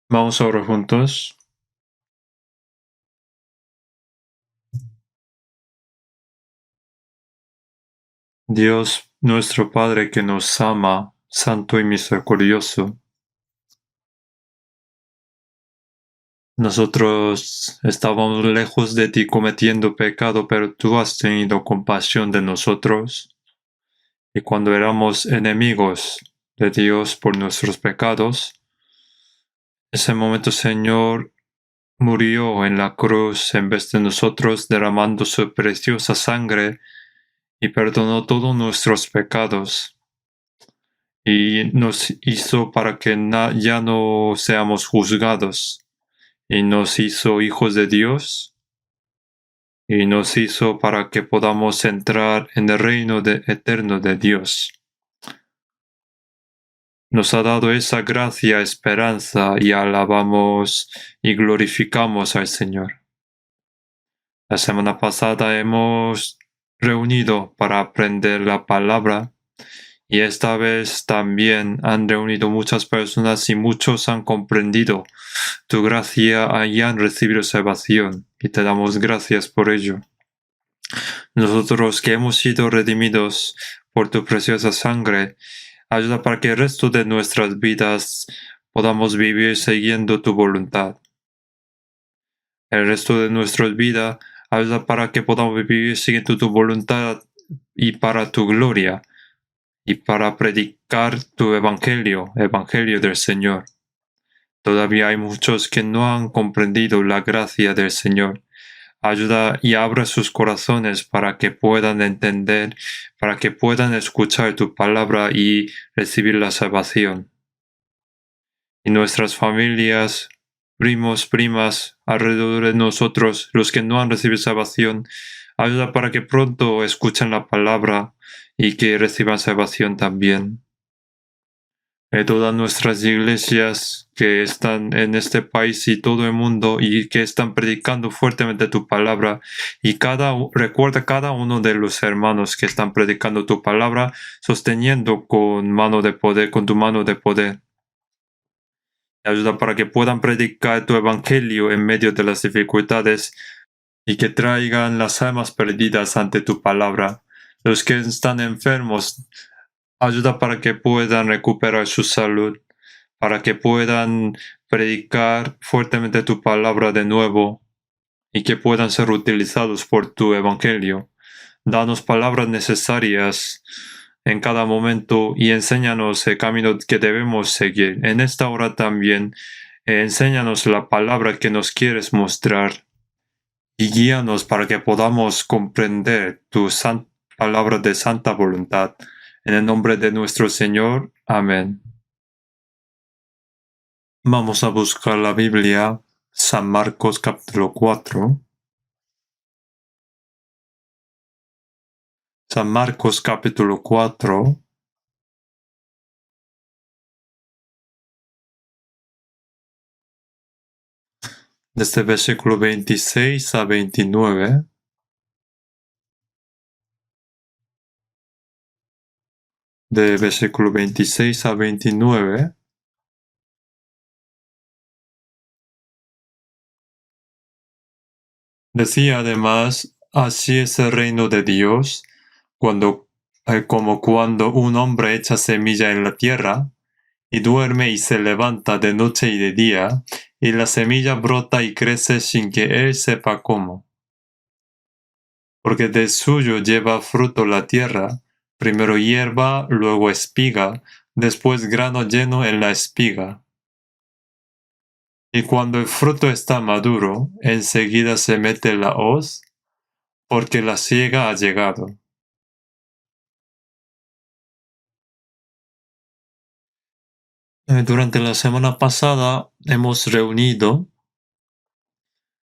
Vamos a orar juntos. Dios, nuestro Padre que nos ama, santo y misericordioso, nosotros estábamos lejos de ti cometiendo pecado, pero tú has tenido compasión de nosotros. Y cuando éramos enemigos de Dios por nuestros pecados, ese momento, Señor, murió en la cruz en vez de nosotros, derramando su preciosa sangre y perdonó todos nuestros pecados. Y nos hizo para que ya no seamos juzgados, y nos hizo hijos de Dios, y nos hizo para que podamos entrar en el reino eterno de Dios. Nos ha dado esa gracia, esperanza, y alabamos y glorificamos al Señor. La semana pasada hemos reunido para aprender la palabra, y esta vez también han reunido muchas personas y muchos han comprendido tu gracia y han recibido salvación, y te damos gracias por ello. Nosotros que hemos sido redimidos por tu preciosa sangre, ayuda para que el resto de nuestras vidas podamos vivir siguiendo tu voluntad. El resto de nuestras vidas, ayuda para que podamos vivir siguiendo tu voluntad y para tu gloria, y para predicar tu evangelio del Señor. Todavía hay muchos que no han comprendido la gracia del Señor. Ayuda y abra sus corazones para que puedan entender, para que puedan escuchar tu palabra y recibir la salvación. Y nuestras familias, primos, primas, alrededor de nosotros, los que no han recibido salvación, ayuda para que pronto escuchen la palabra y que reciban salvación también. De todas nuestras iglesias que están en este país y todo el mundo y que están predicando fuertemente tu palabra, y recuerda cada uno de los hermanos que están predicando tu palabra, sosteniendo con tu mano de poder. Ayuda para que puedan predicar tu evangelio en medio de las dificultades y que traigan las almas perdidas ante tu palabra. Los que están enfermos, ayuda para que puedan recuperar su salud, para que puedan predicar fuertemente tu palabra de nuevo y que puedan ser utilizados por tu evangelio. Danos palabras necesarias en cada momento y enséñanos el camino que debemos seguir. En esta hora también, enséñanos la palabra que nos quieres mostrar y guíanos para que podamos comprender tu palabra de santa voluntad. En el nombre de nuestro Señor. Amén. Vamos a buscar la Biblia, San Marcos capítulo 4. San Marcos capítulo 4. Desde versículo 26 a 29. De versículo 26 a 29. Decía además, así es el reino de Dios, como cuando un hombre echa semilla en la tierra, y duerme y se levanta de noche y de día, y la semilla brota y crece sin que él sepa cómo. Porque de suyo lleva fruto la tierra, primero hierba, luego espiga, después grano lleno en la espiga. Y cuando el fruto está maduro, enseguida se mete la hoz, porque la siega ha llegado. Durante la semana pasada hemos reunido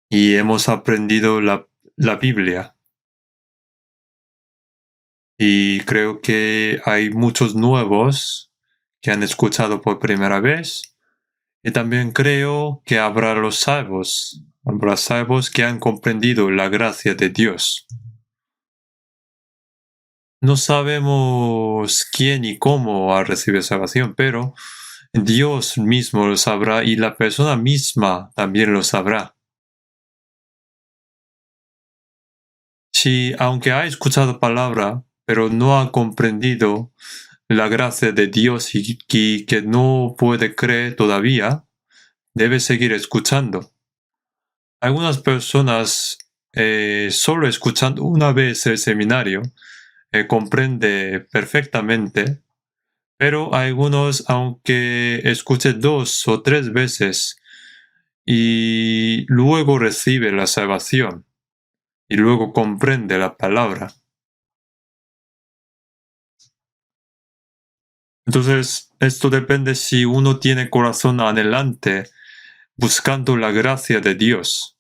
y hemos aprendido la Biblia. Y creo que hay muchos nuevos que han escuchado por primera vez. Y también creo que habrá salvos que han comprendido la gracia de Dios. No sabemos quién y cómo ha recibido salvación, pero Dios mismo lo sabrá y la persona misma también lo sabrá. Si, aunque ha escuchado palabra, pero no ha comprendido la gracia de Dios y que no puede creer todavía, debe seguir escuchando. Algunas personas, solo escuchando una vez el seminario, comprende perfectamente, pero algunos, aunque escuche 2 o 3 veces y luego recibe la salvación y luego comprende la palabra. Entonces, esto depende si uno tiene corazón anhelante buscando la gracia de Dios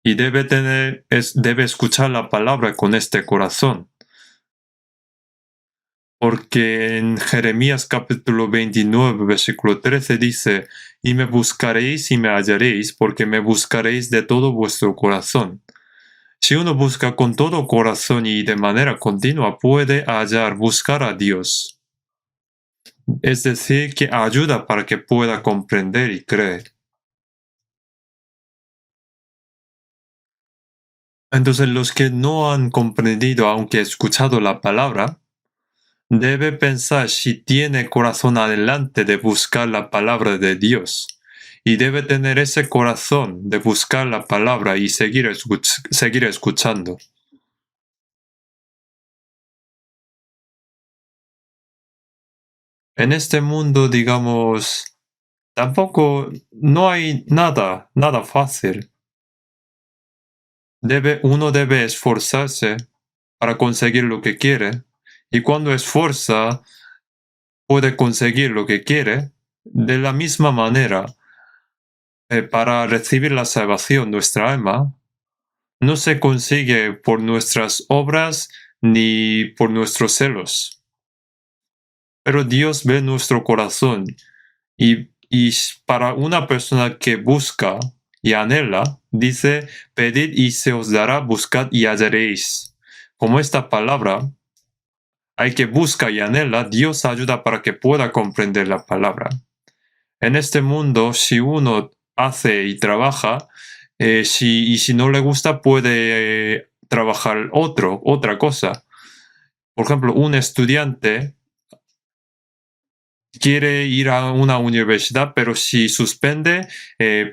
y debe escuchar la palabra con este corazón. Porque en Jeremías capítulo 29, versículo 13 dice, y me buscaréis y me hallaréis, porque me buscaréis de todo vuestro corazón. Si uno busca con todo corazón y de manera continua, puede buscar a Dios. Es decir, que ayuda para que pueda comprender y creer. Entonces, los que no han comprendido, aunque escuchado la palabra, debe pensar si tiene corazón adelante de buscar la palabra de Dios. Y debe tener ese corazón de buscar la palabra y seguir escuchando. En este mundo, digamos, tampoco no hay nada fácil. Uno debe esforzarse para conseguir lo que quiere. Y cuando esfuerza, puede conseguir lo que quiere. De la misma manera, para recibir la salvación, nuestra alma no se consigue por nuestras obras ni por nuestros celos. Pero Dios ve nuestro corazón y para una persona que busca y anhela, dice, pedid y se os dará, buscad y hallaréis. Como esta palabra, hay que buscar y anhela, Dios ayuda para que pueda comprender la palabra. En este mundo, si uno hace y trabaja, si no le gusta, puede trabajar otra cosa. Por ejemplo, un estudiante quiere ir a una universidad, pero si suspende,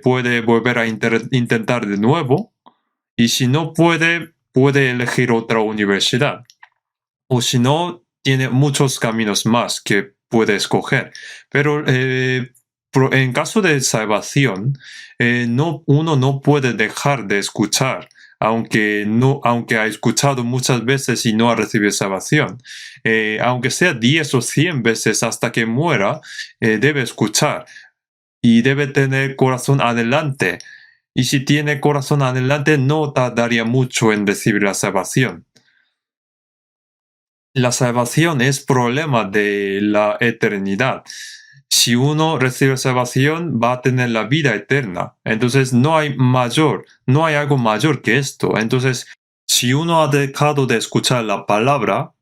puede volver a intentar de nuevo. Y si no puede elegir otra universidad. O si no, tiene muchos caminos más que puede escoger. Pero en caso de salvación, uno no puede dejar de escuchar, aunque ha escuchado muchas veces y no ha recibido salvación. Aunque sea 10 o 100 veces hasta que muera, debe escuchar y debe tener corazón adelante. Y si tiene corazón adelante, no tardaría mucho en recibir la salvación. La salvación es problema de la eternidad. Si uno recibe salvación, va a tener la vida eterna. Entonces no hay algo mayor que esto. Entonces, si uno ha dejado de escuchar la palabra,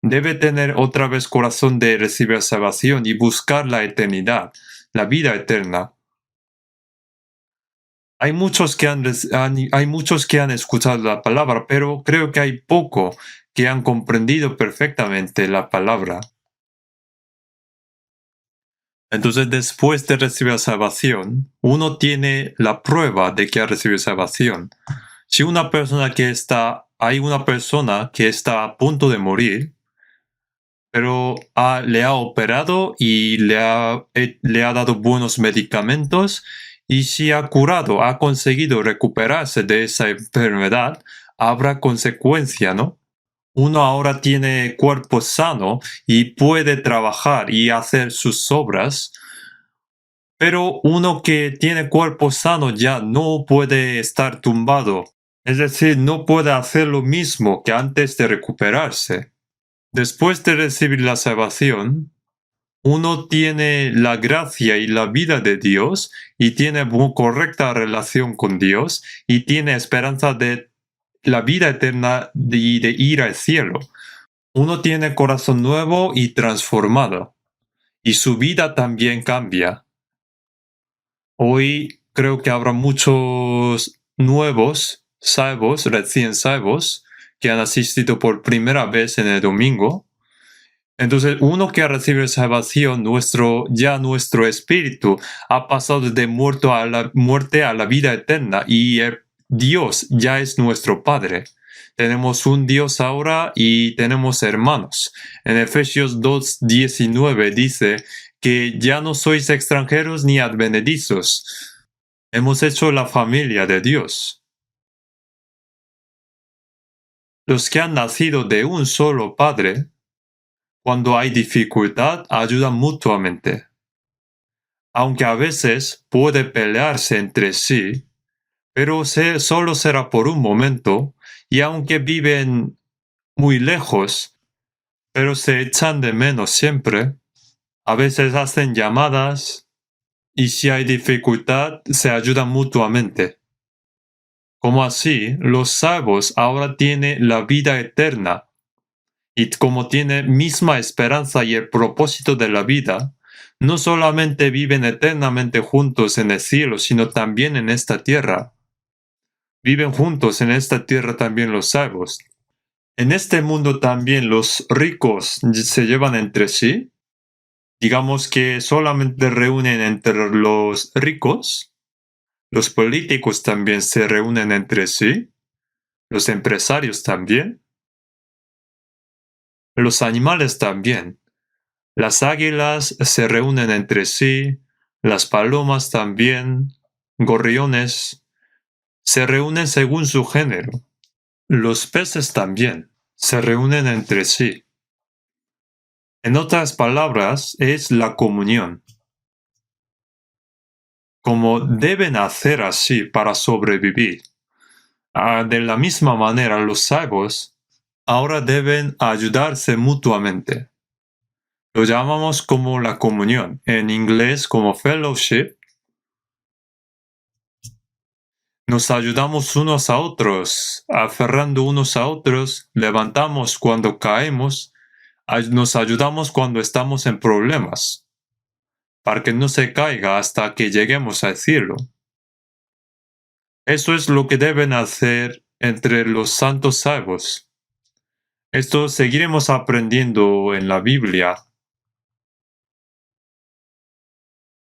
debe tener otra vez corazón de recibir salvación y buscar la eternidad, la vida eterna. Hay muchos que han escuchado la palabra, pero creo que hay poco que han comprendido perfectamente la palabra. Entonces, después de recibir salvación, uno tiene la prueba de que ha recibido salvación. Si hay una persona que está a punto de morir, pero le ha operado y le ha dado buenos medicamentos, y si ha conseguido recuperarse de esa enfermedad, habrá consecuencia, ¿no? Uno ahora tiene cuerpo sano y puede trabajar y hacer sus obras, pero uno que tiene cuerpo sano ya no puede estar tumbado, es decir, no puede hacer lo mismo que antes de recuperarse. Después de recibir la salvación, uno tiene la gracia y la vida de Dios y tiene correcta relación con Dios y tiene esperanza de la vida eterna y de ir al cielo. Uno tiene corazón nuevo y transformado. y su vida también cambia. Hoy creo que habrá muchos nuevos salvos, recién salvos, que han asistido por primera vez en el domingo. Entonces, uno que ha recibido salvación, nuestro espíritu ha pasado de muerto a la muerte a la vida eterna y Dios ya es nuestro Padre. Tenemos un Dios ahora y tenemos hermanos. En Efesios 2:19 dice que ya no sois extranjeros ni advenedizos. Hemos hecho la familia de Dios. Los que han nacido de un solo Padre, cuando hay dificultad, ayudan mutuamente. Aunque a veces puede pelearse entre sí, pero solo será por un momento, y aunque viven muy lejos, pero se echan de menos siempre, a veces hacen llamadas, y si hay dificultad, se ayudan mutuamente. Como así, los salvos ahora tienen la vida eterna, y como tienen misma esperanza y el propósito de la vida, no solamente viven eternamente juntos en el cielo, sino también en esta tierra. Viven juntos en esta tierra también los salvos. En este mundo también los ricos se llevan entre sí. Digamos que solamente reúnen entre los ricos. Los políticos también se reúnen entre sí. Los empresarios también. Los animales también. Las águilas se reúnen entre sí. Las palomas también. Gorriones. Se reúnen según su género. Los peces también se reúnen entre sí. En otras palabras, es la comunión. Como deben hacer así para sobrevivir. De la misma manera, los salvos ahora deben ayudarse mutuamente. Lo llamamos como la comunión, en inglés como fellowship. Nos ayudamos unos a otros, aferrando unos a otros, levantamos cuando caemos, nos ayudamos cuando estamos en problemas, para que no se caiga hasta que lleguemos al cielo. Eso es lo que deben hacer entre los santos salvos. Esto seguiremos aprendiendo en la Biblia.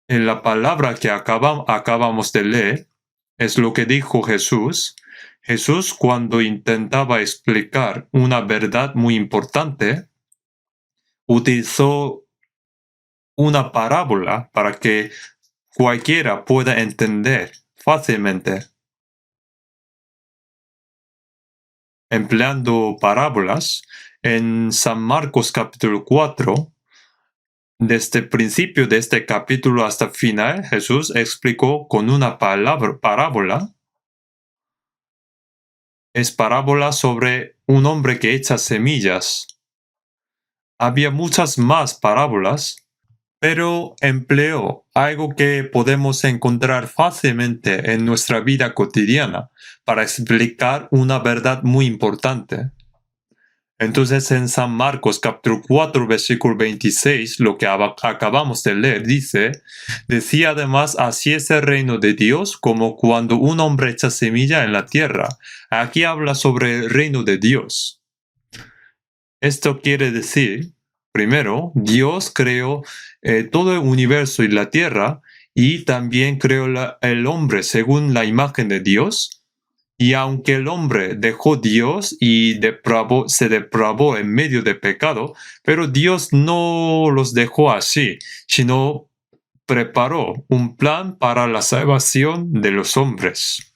En la palabra que acabamos de leer, es lo que dijo Jesús. Jesús, cuando intentaba explicar una verdad muy importante, utilizó una parábola para que cualquiera pueda entender fácilmente. Empleando parábolas, en San Marcos capítulo 4, desde el principio de este capítulo hasta el final, Jesús explicó con una parábola. Es parábola sobre un hombre que echa semillas. Había muchas más parábolas, pero empleó algo que podemos encontrar fácilmente en nuestra vida cotidiana para explicar una verdad muy importante. Entonces en San Marcos capítulo 4 versículo 26, lo que acabamos de leer, decía además, así es el reino de Dios como cuando un hombre echa semilla en la tierra. Aquí habla sobre el reino de Dios. Esto quiere decir, primero, Dios creó todo el universo y la tierra y también creó el hombre según la imagen de Dios. Y aunque el hombre dejó Dios y se depravó en medio de pecado, pero Dios no los dejó así, sino preparó un plan para la salvación de los hombres.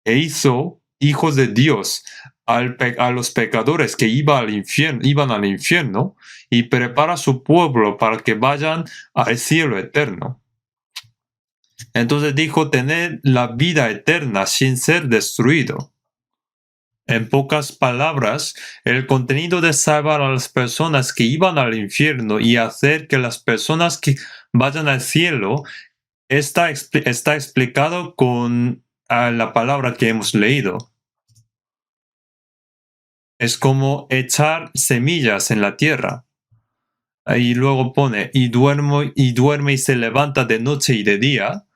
E hizo hijos de Dios a los pecadores que iban al infierno y prepara su pueblo para que vayan al cielo eterno. Entonces dijo tener la vida eterna sin ser destruido. En pocas palabras, el contenido de salvar a las personas que iban al infierno y hacer que las personas que vayan al cielo está explicado con la palabra que hemos leído. Es como echar semillas en la tierra. Y luego pone, y duerme y se levanta de noche y de día,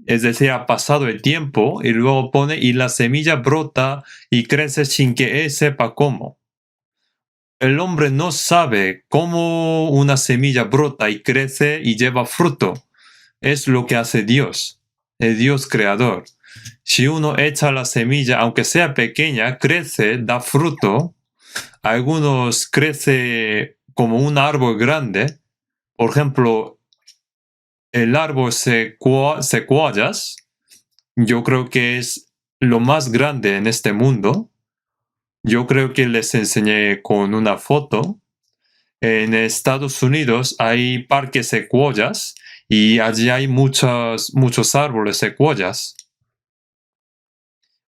es decir, ha pasado el tiempo, y luego pone, y la semilla brota y crece sin que él sepa cómo. El hombre no sabe cómo una semilla brota y crece y lleva fruto. Es lo que hace Dios, el Dios creador. Si uno echa la semilla, aunque sea pequeña, crece, da fruto. Algunos crece como un árbol grande. Por ejemplo, el árbol secuoyas, yo creo que es lo más grande en este mundo. Yo creo que les enseñé con una foto. En Estados Unidos hay parques secuoyas y allí hay muchos árboles secuoyas.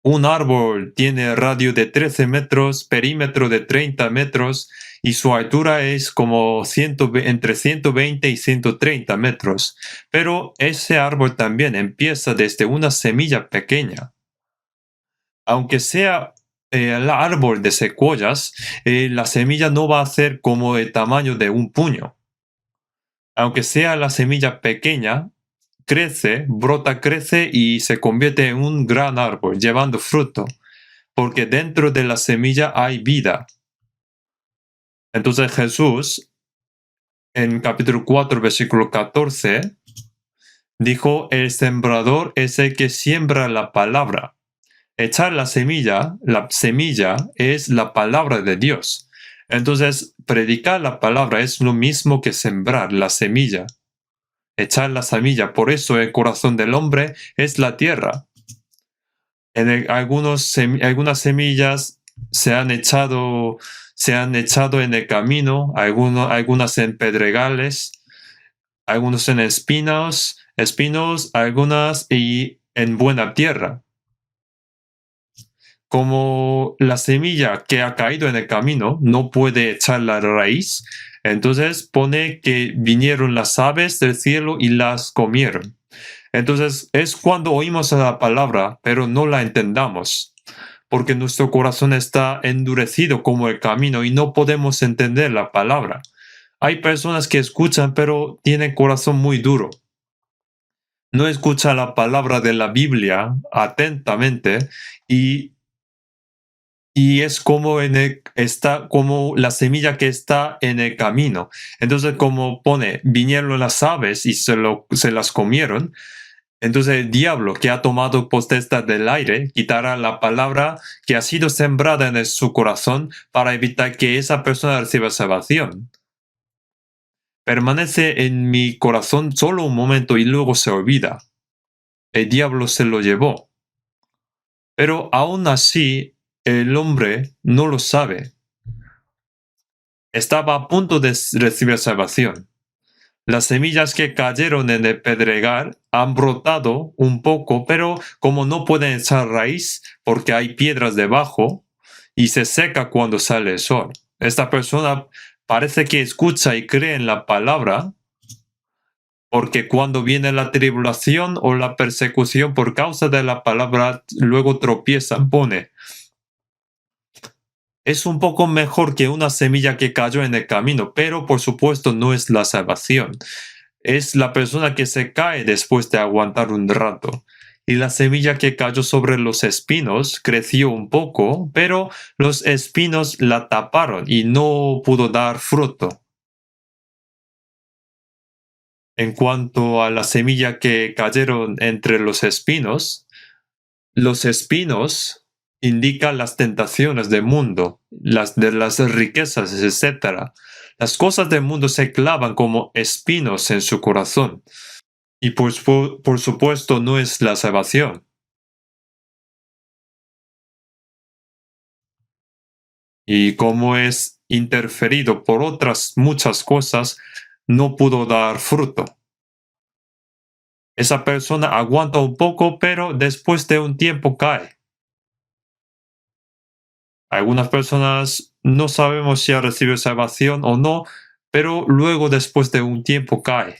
Un árbol tiene radio de 13 metros, perímetro de 30 metros y su altura es como entre 120 y 130 metros. Pero ese árbol también empieza desde una semilla pequeña. Aunque sea el árbol de secuoyas, la semilla no va a ser como el tamaño de un puño. Aunque sea la semilla pequeña, crece, brota, crece y se convierte en un gran árbol, llevando fruto, porque dentro de la semilla hay vida. Entonces Jesús, en capítulo 4, versículo 14, dijo, el sembrador es el que siembra la palabra. Echar la semilla es la palabra de Dios. Entonces, predicar la palabra es lo mismo que sembrar la semilla. Echar la semilla, por eso el corazón del hombre es la tierra. Algunas semillas se han echado en el camino, algunas en pedregales, algunos en espinos, algunas y en buena tierra. Como la semilla que ha caído en el camino no puede echar la raíz, entonces pone que vinieron las aves del cielo y las comieron. Entonces es cuando oímos la palabra, pero no la entendamos, porque nuestro corazón está endurecido como el camino y no podemos entender la palabra. Hay personas que escuchan, pero tienen corazón muy duro. No escuchan la palabra de la Biblia atentamente y es como está como la semilla que está en el camino. Entonces, como pone, vinieron las aves y se las comieron. Entonces el diablo que ha tomado potestad del aire quitará la palabra que ha sido sembrada en su corazón para evitar que esa persona reciba salvación. Permanece en mi corazón solo un momento y luego se olvida. El diablo se lo llevó. Pero aún así, el hombre no lo sabe. Estaba a punto de recibir salvación. Las semillas que cayeron en el pedregal han brotado un poco, pero como no pueden echar raíz porque hay piedras debajo y se seca cuando sale el sol. Esta persona parece que escucha y cree en la palabra, porque cuando viene la tribulación o la persecución por causa de la palabra, luego tropieza, pone. Es un poco mejor que una semilla que cayó en el camino, pero por supuesto no es la salvación. Es la persona que se cae después de aguantar un rato. Y la semilla que cayó sobre los espinos creció un poco, pero los espinos la taparon y no pudo dar fruto. En cuanto a la semilla que cayeron entre los espinos indican las tentaciones del mundo, de las riquezas, etc. Las cosas del mundo se clavan como espinos en su corazón. Y por supuesto no es la salvación. Y como es interferido por otras muchas cosas, no pudo dar fruto. Esa persona aguanta un poco, pero después de un tiempo cae. Algunas personas no sabemos si ha recibido salvación o no, pero luego después de un tiempo cae.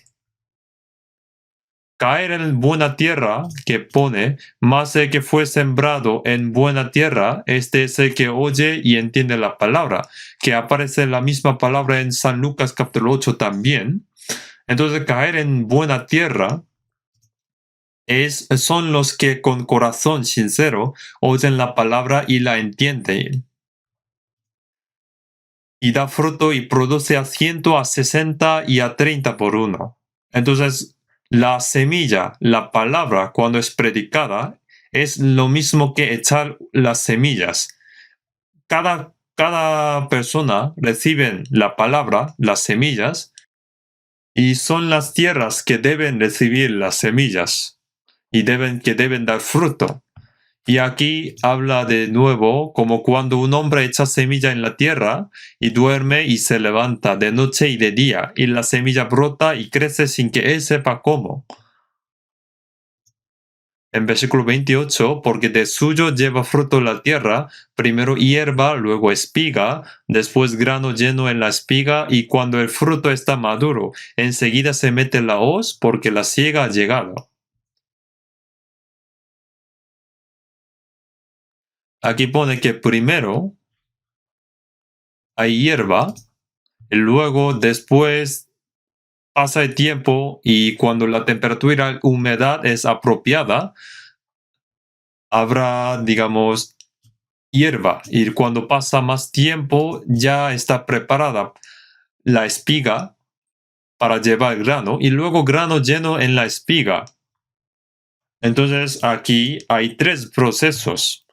caer en buena tierra que pone, más el que fue sembrado en buena tierra, este es el que oye y entiende la palabra, que aparece la misma palabra en San Lucas capítulo 8 también. Entonces, caer en buena tierra son los que con corazón sincero oyen la palabra y la entienden. Y da fruto y produce a 100, a 60 y a 30 por uno. Entonces, la semilla, la palabra, cuando es predicada, es lo mismo que echar las semillas. Cada persona recibe la palabra, las semillas, y son las tierras que deben recibir las semillas y que deben dar fruto. Y aquí habla de nuevo como cuando un hombre echa semilla en la tierra y duerme y se levanta de noche y de día, y la semilla brota y crece sin que él sepa cómo. En versículo 28, porque de suyo lleva fruto la tierra, primero hierba, luego espiga, después grano lleno en la espiga, y cuando el fruto está maduro, enseguida se mete la hoz, porque la siega ha llegado. Aquí pone que primero hay hierba, y luego después pasa el tiempo y cuando la temperatura y humedad es apropiada, habrá, digamos, hierba. Y cuando pasa más tiempo, ya está preparada la espiga para llevar grano y luego grano lleno en la espiga. Entonces aquí hay 3 procesos.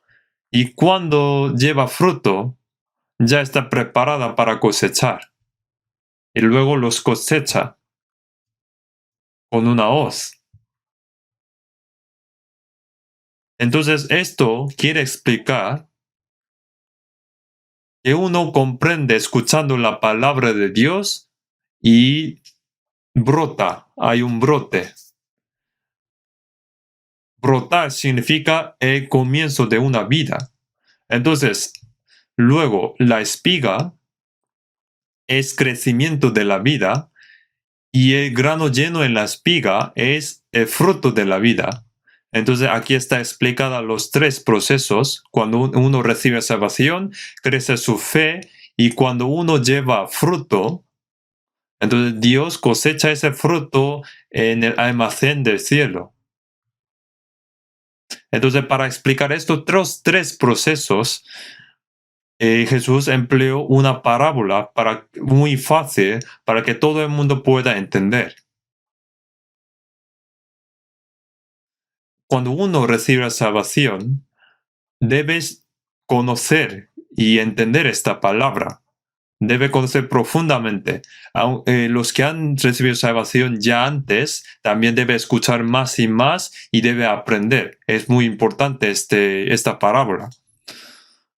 Y cuando lleva fruto, ya está preparada para cosechar. Y luego los cosecha con una hoz. Entonces esto quiere explicar que uno comprende escuchando la palabra de Dios y brota, hay un brote. Brotar significa el comienzo de una vida. Entonces, luego la espiga es crecimiento de la vida y el grano lleno en la espiga es el fruto de la vida. Entonces aquí está explicada los 3 procesos. Cuando uno recibe salvación, crece su fe, y cuando uno lleva fruto, entonces Dios cosecha ese fruto en el almacén del cielo. Entonces, para explicar estos 3 procesos, Jesús empleó una parábola muy fácil para que todo el mundo pueda entender. Cuando uno recibe la salvación, debes conocer y entender esta palabra. Debe conocer profundamente. Los que han recibido salvación ya antes, también debe escuchar más y más y debe aprender. Es muy importante esta parábola.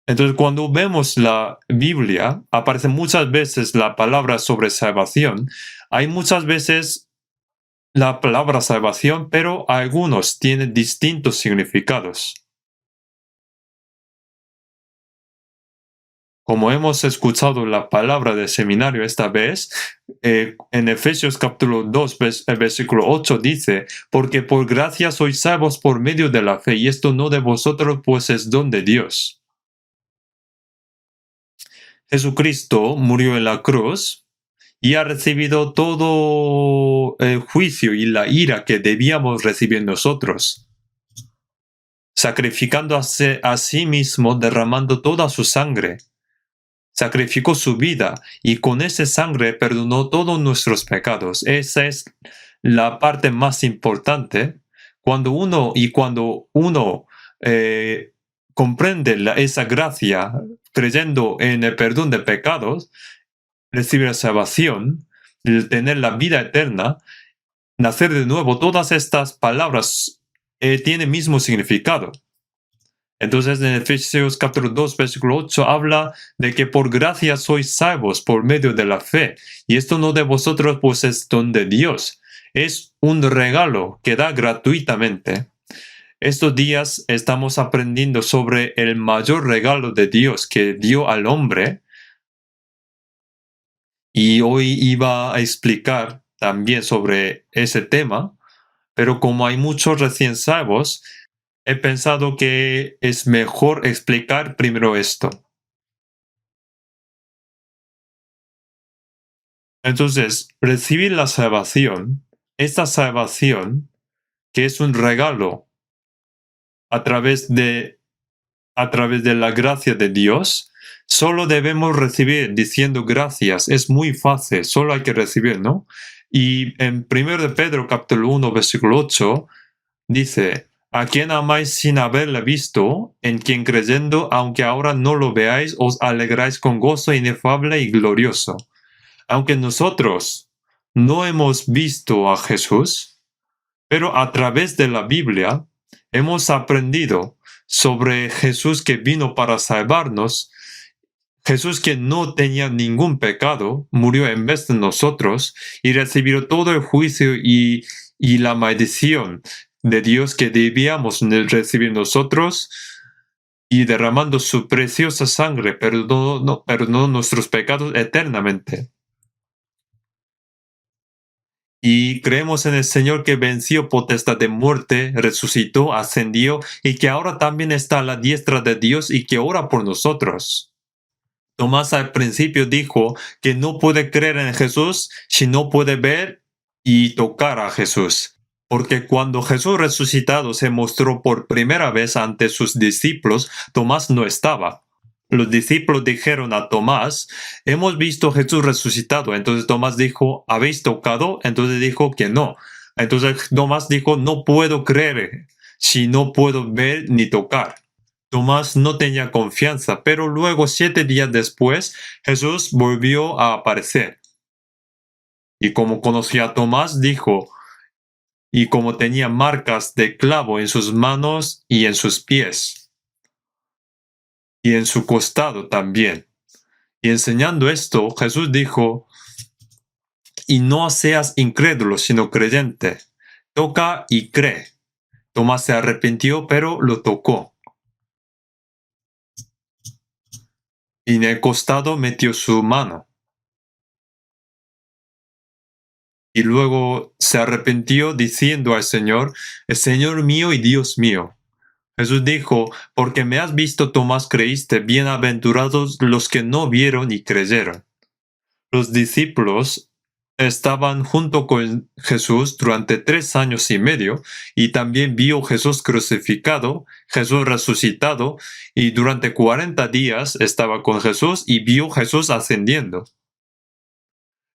Entonces, cuando vemos la Biblia, aparece muchas veces la palabra sobre salvación. Hay muchas veces la palabra salvación, pero algunos tienen distintos significados. Como hemos escuchado la palabra de seminario esta vez, en Efesios capítulo 2, versículo 8 dice, porque por gracia sois salvos por medio de la fe, y esto no de vosotros, pues es don de Dios. Jesucristo murió en la cruz y ha recibido todo el juicio y la ira que debíamos recibir nosotros, sacrificándose a sí mismo, derramando toda su sangre. Sacrificó su vida y con esa sangre perdonó todos nuestros pecados. Esa es la parte más importante. Cuando uno comprende esa gracia, creyendo en el perdón de pecados, recibe la salvación, el tener la vida eterna, nacer de nuevo, todas estas palabras tienen mismo significado. Entonces en Efesios capítulo 2, versículo 8 habla de que por gracia sois salvos por medio de la fe. Y esto no de vosotros, pues es don de Dios. Es un regalo que da gratuitamente. Estos días estamos aprendiendo sobre el mayor regalo de Dios que dio al hombre. Y hoy iba a explicar también sobre ese tema. Pero como hay muchos recién salvos, he pensado que es mejor explicar primero esto. Entonces, recibir la salvación, esta salvación, que es un regalo a través de, a través de la gracia de Dios, solo debemos recibir diciendo gracias. Es muy fácil, solo hay que recibir, ¿no? Y en 1 de Pedro, capítulo 1, versículo 8, dice, a quien amáis sin haberle visto, en quien creyendo, aunque ahora no lo veáis, os alegráis con gozo inefable y glorioso. Aunque nosotros no hemos visto a Jesús, pero a través de la Biblia hemos aprendido sobre Jesús que vino para salvarnos, Jesús que no tenía ningún pecado, murió en vez de nosotros y recibió todo el juicio y la maldición de Dios que debíamos recibir nosotros, y derramando su preciosa sangre perdonó nuestros pecados eternamente. Y creemos en el Señor que venció potestad de muerte, resucitó, ascendió y que ahora también está a la diestra de Dios y que ora por nosotros. Tomás al principio dijo que no puede creer en Jesús si no puede ver y tocar a Jesús. Porque cuando Jesús resucitado se mostró por primera vez ante sus discípulos, Tomás no estaba. Los discípulos dijeron a Tomás, hemos visto a Jesús resucitado. Entonces Tomás dijo, ¿habéis tocado? Entonces dijo que no. Entonces Tomás dijo, no puedo creer si no puedo ver ni tocar. Tomás no tenía confianza, pero luego 7 días después Jesús volvió a aparecer. Y como conocía a Tomás, dijo, y como tenía marcas de clavo en sus manos y en sus pies, y en su costado también. Y enseñando esto, Jesús dijo, y no seas incrédulo, sino creyente. Toca y cree. Tomás se arrepintió, pero lo tocó. Y en el costado metió su mano. Y luego se arrepintió diciendo al Señor, el Señor mío y Dios mío. Jesús dijo, porque me has visto, Tomás, creíste, bienaventurados los que no vieron y creyeron. Los discípulos estaban junto con Jesús durante 3 años y medio y también vio Jesús crucificado, Jesús resucitado y durante 40 días estaba con Jesús y vio Jesús ascendiendo.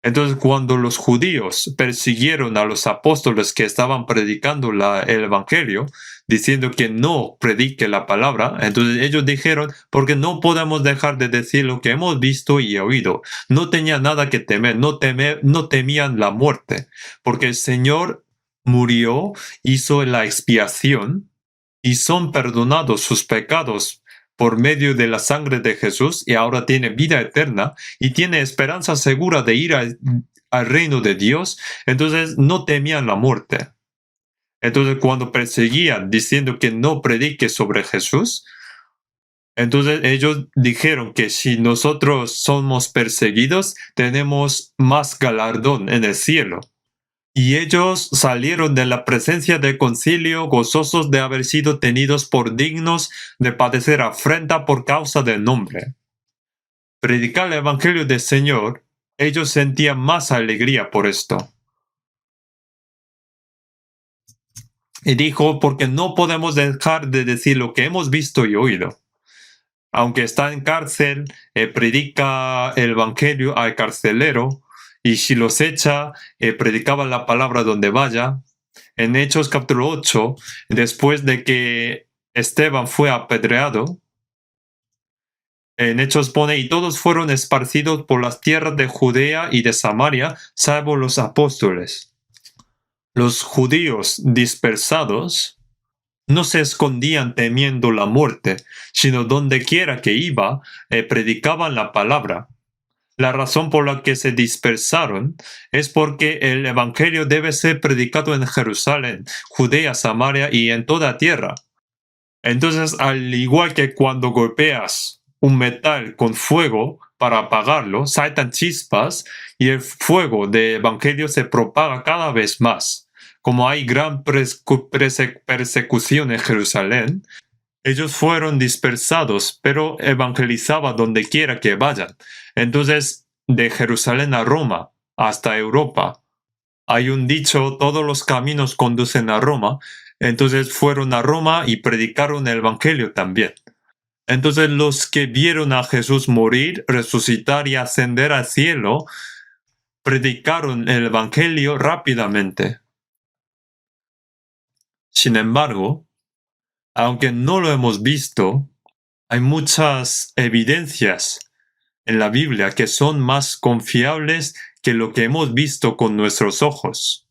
Entonces, cuando los judíos persiguieron a los apóstoles que estaban predicando el Evangelio, diciendo que no predique la palabra, entonces ellos dijeron, porque no podemos dejar de decir lo que hemos visto y oído. No tenían nada que temer, no temían la muerte, porque el Señor murió, hizo la expiación y son perdonados sus pecados por medio de la sangre de Jesús y ahora tiene vida eterna y tiene esperanza segura de ir al reino de Dios, entonces no temían la muerte. Entonces cuando perseguían diciendo que no predique sobre Jesús, entonces ellos dijeron que si nosotros somos perseguidos, tenemos más galardón en el cielo. Y ellos salieron de la presencia del concilio gozosos de haber sido tenidos por dignos de padecer afrenta por causa del nombre. Predicar el Evangelio del Señor, ellos sentían más alegría por esto. Y dijo, porque no podemos dejar de decir lo que hemos visto y oído. Aunque está en cárcel, predica el Evangelio al carcelero, y si los echa, predicaba la palabra donde vaya. En Hechos capítulo 8, después de que Esteban fue apedreado, en Hechos pone, y todos fueron esparcidos por las tierras de Judea y de Samaria, salvo los apóstoles. Los judíos dispersados no se escondían temiendo la muerte, sino donde quiera que iba, predicaban la palabra. La razón por la que se dispersaron es porque el Evangelio debe ser predicado en Jerusalén, Judea, Samaria y en toda tierra. Entonces, al igual que cuando golpeas un metal con fuego para apagarlo, saltan chispas y el fuego del Evangelio se propaga cada vez más. como hay gran persecución en Jerusalén, ellos fueron dispersados, pero evangelizaba donde quiera que vayan. Entonces, de Jerusalén a Roma, hasta Europa, hay un dicho, todos los caminos conducen a Roma. Entonces fueron a Roma y predicaron el evangelio también. Entonces los que vieron a Jesús morir, resucitar y ascender al cielo, predicaron el evangelio rápidamente. Sin embargo, aunque no lo hemos visto, hay muchas evidencias en la Biblia que son más confiables que lo que hemos visto con nuestros ojos.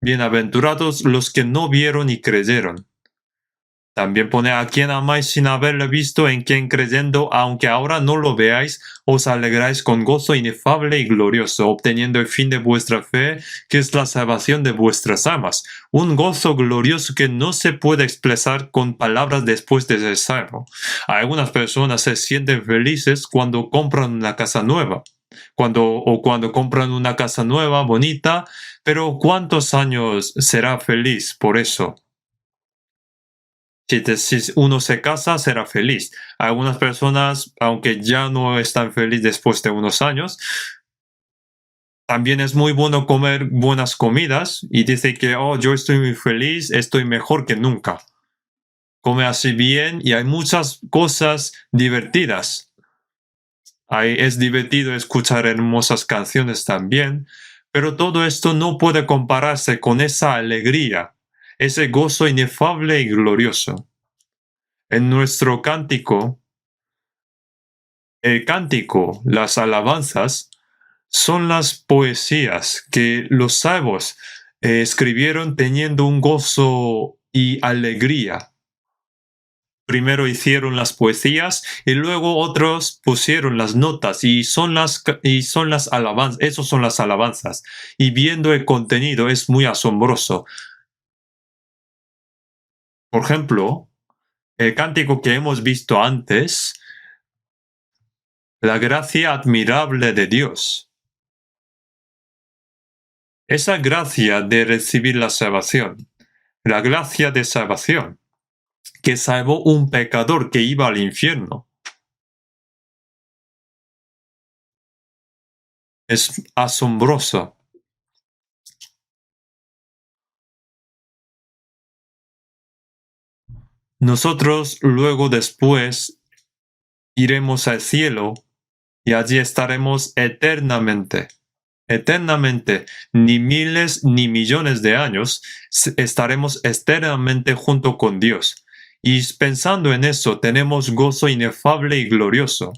Bienaventurados los que no vieron y creyeron. También pone a quien amáis sin haberle visto, en quien creyendo, aunque ahora no lo veáis, os alegráis con gozo inefable y glorioso, obteniendo el fin de vuestra fe, que es la salvación de vuestras almas. Un gozo glorioso que no se puede expresar con palabras después de ser salvo. Algunas personas se sienten felices cuando compran una casa nueva. Cuando compran una casa nueva, bonita, pero ¿cuántos años será feliz por eso? Si uno se casa, será feliz. Algunas personas, aunque ya no están felices después de unos años, también es muy bueno comer buenas comidas y dice que, oh, yo estoy muy feliz, estoy mejor que nunca. Come así bien y hay muchas cosas divertidas. Es divertido escuchar hermosas canciones también, pero todo esto no puede compararse con esa alegría, ese gozo inefable y glorioso. En nuestro cántico, el cántico, las alabanzas, son las poesías que los salvos escribieron teniendo un gozo y alegría. Primero hicieron las poesías y luego otros pusieron las notas y son las alabanzas, esos son las alabanzas. Y viendo el contenido es muy asombroso. Por ejemplo, el cántico que hemos visto antes, la gracia admirable de Dios. Esa gracia de recibir la salvación, la gracia de salvación, que salvó un pecador que iba al infierno. Es asombroso. Nosotros luego después iremos al cielo y allí estaremos eternamente. Eternamente, ni miles ni millones de años, estaremos eternamente junto con Dios. Y pensando en eso, tenemos gozo inefable y glorioso.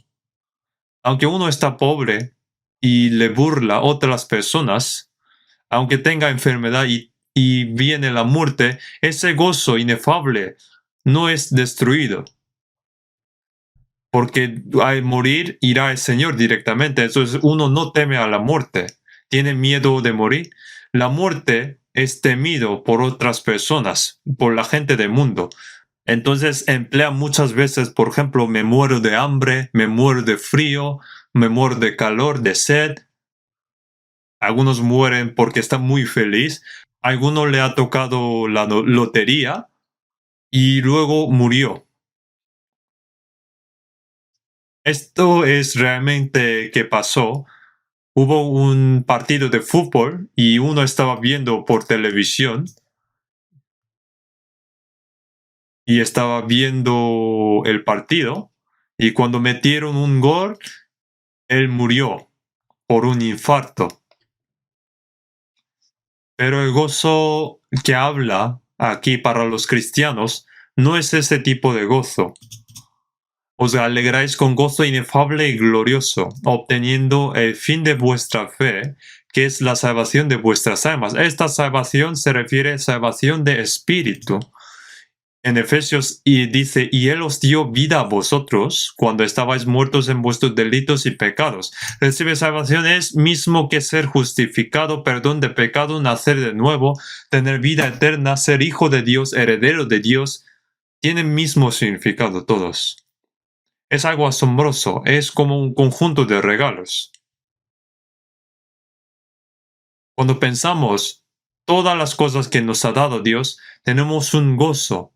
Aunque uno está pobre y le burla a otras personas, aunque tenga enfermedad y viene la muerte, ese gozo inefable no es destruido. Porque al morir irá el Señor directamente. Entonces uno no teme a la muerte. ¿Tiene miedo de morir? La muerte es temido por otras personas, por la gente del mundo. Entonces emplea muchas veces, por ejemplo, me muero de hambre, me muero de frío, me muero de calor, de sed. Algunos mueren porque están muy felices. A alguno le ha tocado la lotería y luego murió. Esto es realmente que pasó. Hubo un partido de fútbol y uno estaba viendo por televisión y estaba viendo el partido y cuando metieron un gol, él murió por un infarto. Pero el gozo que habla aquí para los cristianos no es ese tipo de gozo. Os alegráis con gozo inefable y glorioso, obteniendo el fin de vuestra fe, que es la salvación de vuestras almas. Esta salvación se refiere a salvación de espíritu. En Efesios y dice, y Él os dio vida a vosotros cuando estabais muertos en vuestros delitos y pecados. Recibir salvación es mismo que ser justificado, perdón de pecado, nacer de nuevo, tener vida eterna, ser hijo de Dios, heredero de Dios. Tienen mismo significado todos. Es algo asombroso, es como un conjunto de regalos. Cuando pensamos todas las cosas que nos ha dado Dios, tenemos un gozo,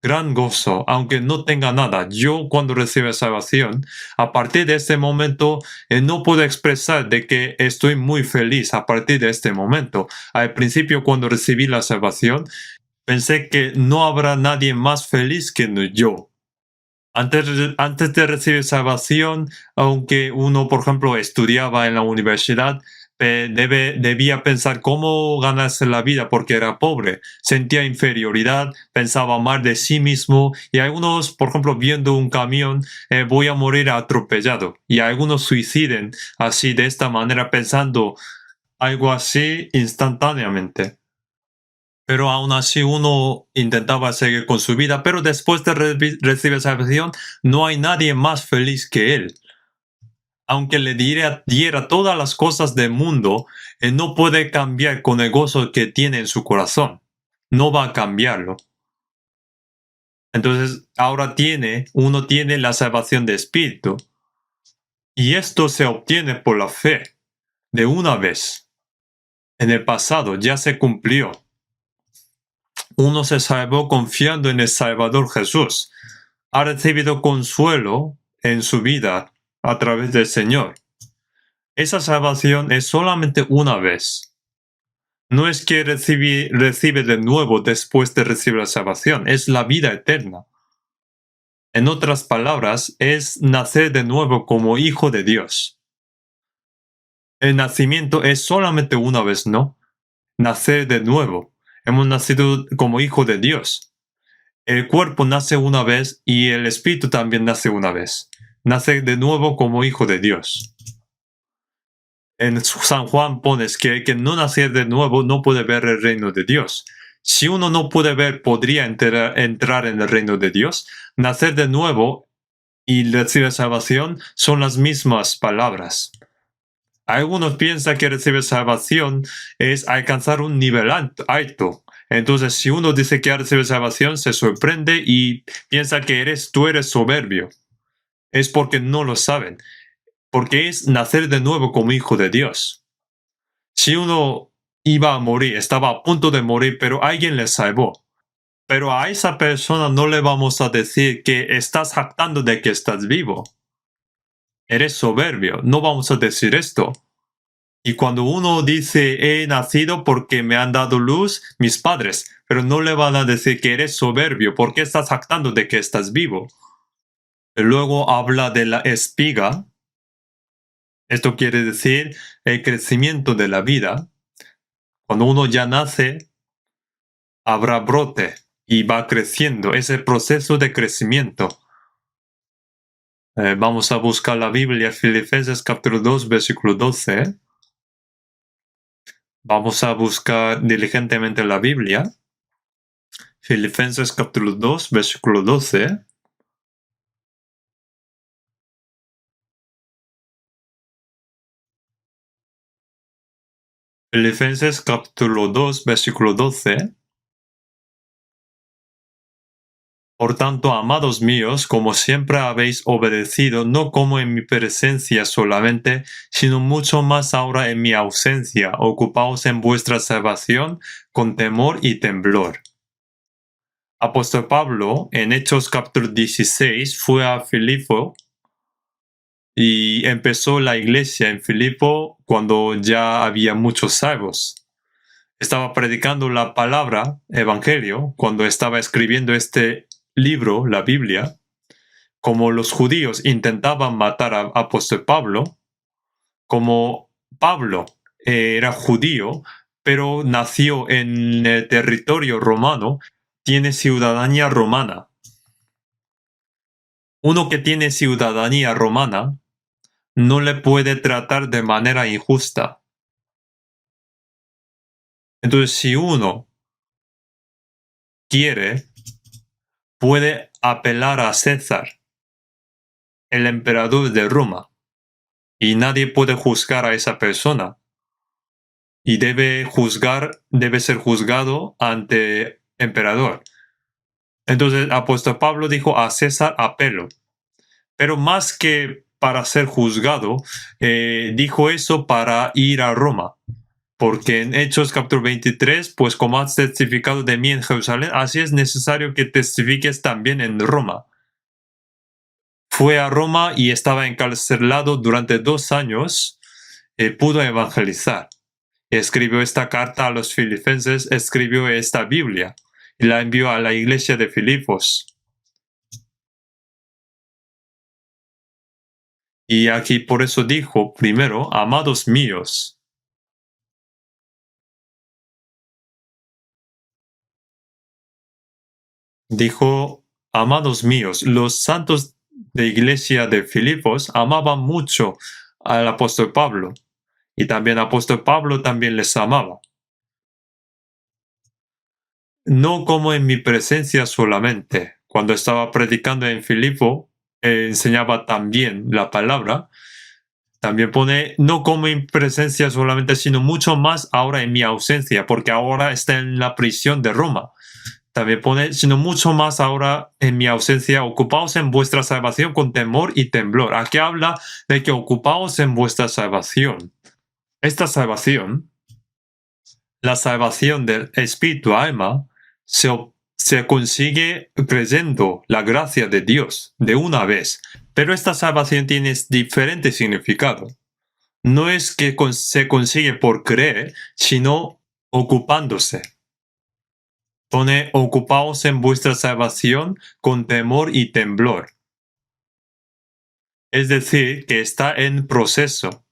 gran gozo, aunque no tenga nada. Yo cuando recibo salvación, a partir de este momento, no puedo expresar de que estoy muy feliz a partir de este momento. Al principio, cuando recibí la salvación, pensé que no habrá nadie más feliz que yo. Antes de recibir salvación, aunque uno, por ejemplo, estudiaba en la universidad, debía pensar cómo ganarse la vida porque era pobre, sentía inferioridad, pensaba mal de sí mismo y algunos, por ejemplo, viendo un camión, voy a morir atropellado y algunos suiciden así de esta manera pensando algo así instantáneamente. Pero aún así uno intentaba seguir con su vida, pero después de recibir salvación, no hay nadie más feliz que él. Aunque le diera todas las cosas del mundo, él no puede cambiar con el gozo que tiene en su corazón. No va a cambiarlo. Entonces, ahora uno tiene la salvación de espíritu. Y esto se obtiene por la fe, de una vez. En el pasado ya se cumplió. Uno se salvó confiando en el Salvador Jesús. Ha recibido consuelo en su vida a través del Señor. Esa salvación es solamente una vez. No es que recibe de nuevo después de recibir la salvación, es la vida eterna. En otras palabras, es nacer de nuevo como hijo de Dios. El nacimiento es solamente una vez, ¿no? Nacer de nuevo. Hemos nacido como hijo de Dios. El cuerpo nace una vez y el espíritu también nace una vez. Nace de nuevo como hijo de Dios. En San Juan pones que el que no nace de nuevo no puede ver el reino de Dios. Si uno no puede ver, podría entrar en el reino de Dios. Nacer de nuevo y recibir salvación son las mismas palabras. Algunos piensan que recibir salvación es alcanzar un nivel alto. Entonces, si uno dice que ha recibido salvación, se sorprende y piensa que tú eres soberbio. Es porque no lo saben. Porque es nacer de nuevo como hijo de Dios. Si uno iba a morir, estaba a punto de morir, pero alguien le salvó. Pero a esa persona no le vamos a decir que estás jactando de que estás vivo. Eres soberbio. No vamos a decir esto. Y cuando uno dice, he nacido porque me han dado luz mis padres, pero no le van a decir que eres soberbio porque estás jactando de que estás vivo. Luego habla de la espiga. Esto quiere decir el crecimiento de la vida. Cuando uno ya nace, habrá brote y va creciendo. Ese proceso de crecimiento. Vamos a buscar la Biblia, Filipenses capítulo 2, versículo 12. Vamos a buscar diligentemente la Biblia. Filipenses capítulo 2, versículo 12. Filipenses capítulo 2, versículo 12. Por tanto, amados míos, como siempre habéis obedecido, no como en mi presencia solamente, sino mucho más ahora en mi ausencia, ocupaos en vuestra salvación con temor y temblor. Apóstol Pablo, en Hechos capítulo 16, fue a Filipo y empezó la iglesia en Filipo cuando ya había muchos salvos. Estaba predicando la palabra, evangelio, cuando estaba escribiendo este libro, la Biblia. Como los judíos intentaban matar a apóstol Pablo, como Pablo era judío, pero nació en el territorio romano, tiene ciudadanía romana. Uno que tiene ciudadanía romana no le puede tratar de manera injusta. Entonces, si uno quiere, puede apelar a César, el emperador de Roma, y nadie puede juzgar a esa persona. Y debe ser juzgado ante emperador. Entonces, apóstol Pablo dijo a César apelo. Pero más que para ser juzgado, dijo eso para ir a Roma. Porque en Hechos capítulo 23, pues como has testificado de mí en Jerusalén, así es necesario que testifiques también en Roma. Fue a Roma y estaba encarcelado durante 2 años, pudo evangelizar. Escribió esta carta a los filipenses, escribió esta Biblia y la envió a la iglesia de Filipos. Y aquí por eso dijo primero, amados míos. Dijo, amados míos, los santos de iglesia de Filipos amaban mucho al apóstol Pablo. Y también el apóstol Pablo también les amaba. No como en mi presencia solamente. Cuando estaba predicando en Filipo, enseñaba también la palabra. También pone, no como en presencia solamente, sino mucho más ahora en mi ausencia, porque ahora está en la prisión de Roma. También pone, sino mucho más ahora en mi ausencia, ocupaos en vuestra salvación con temor y temblor. Aquí habla de que ocupaos en vuestra salvación. Esta salvación, la salvación del espíritu alma, se consigue creyendo la gracia de Dios de una vez. Pero esta salvación tiene diferente significado. No es que se consigue por creer, sino ocupándose. Pone, ocupaos en vuestra salvación con temor y temblor. Es decir, que está en proceso.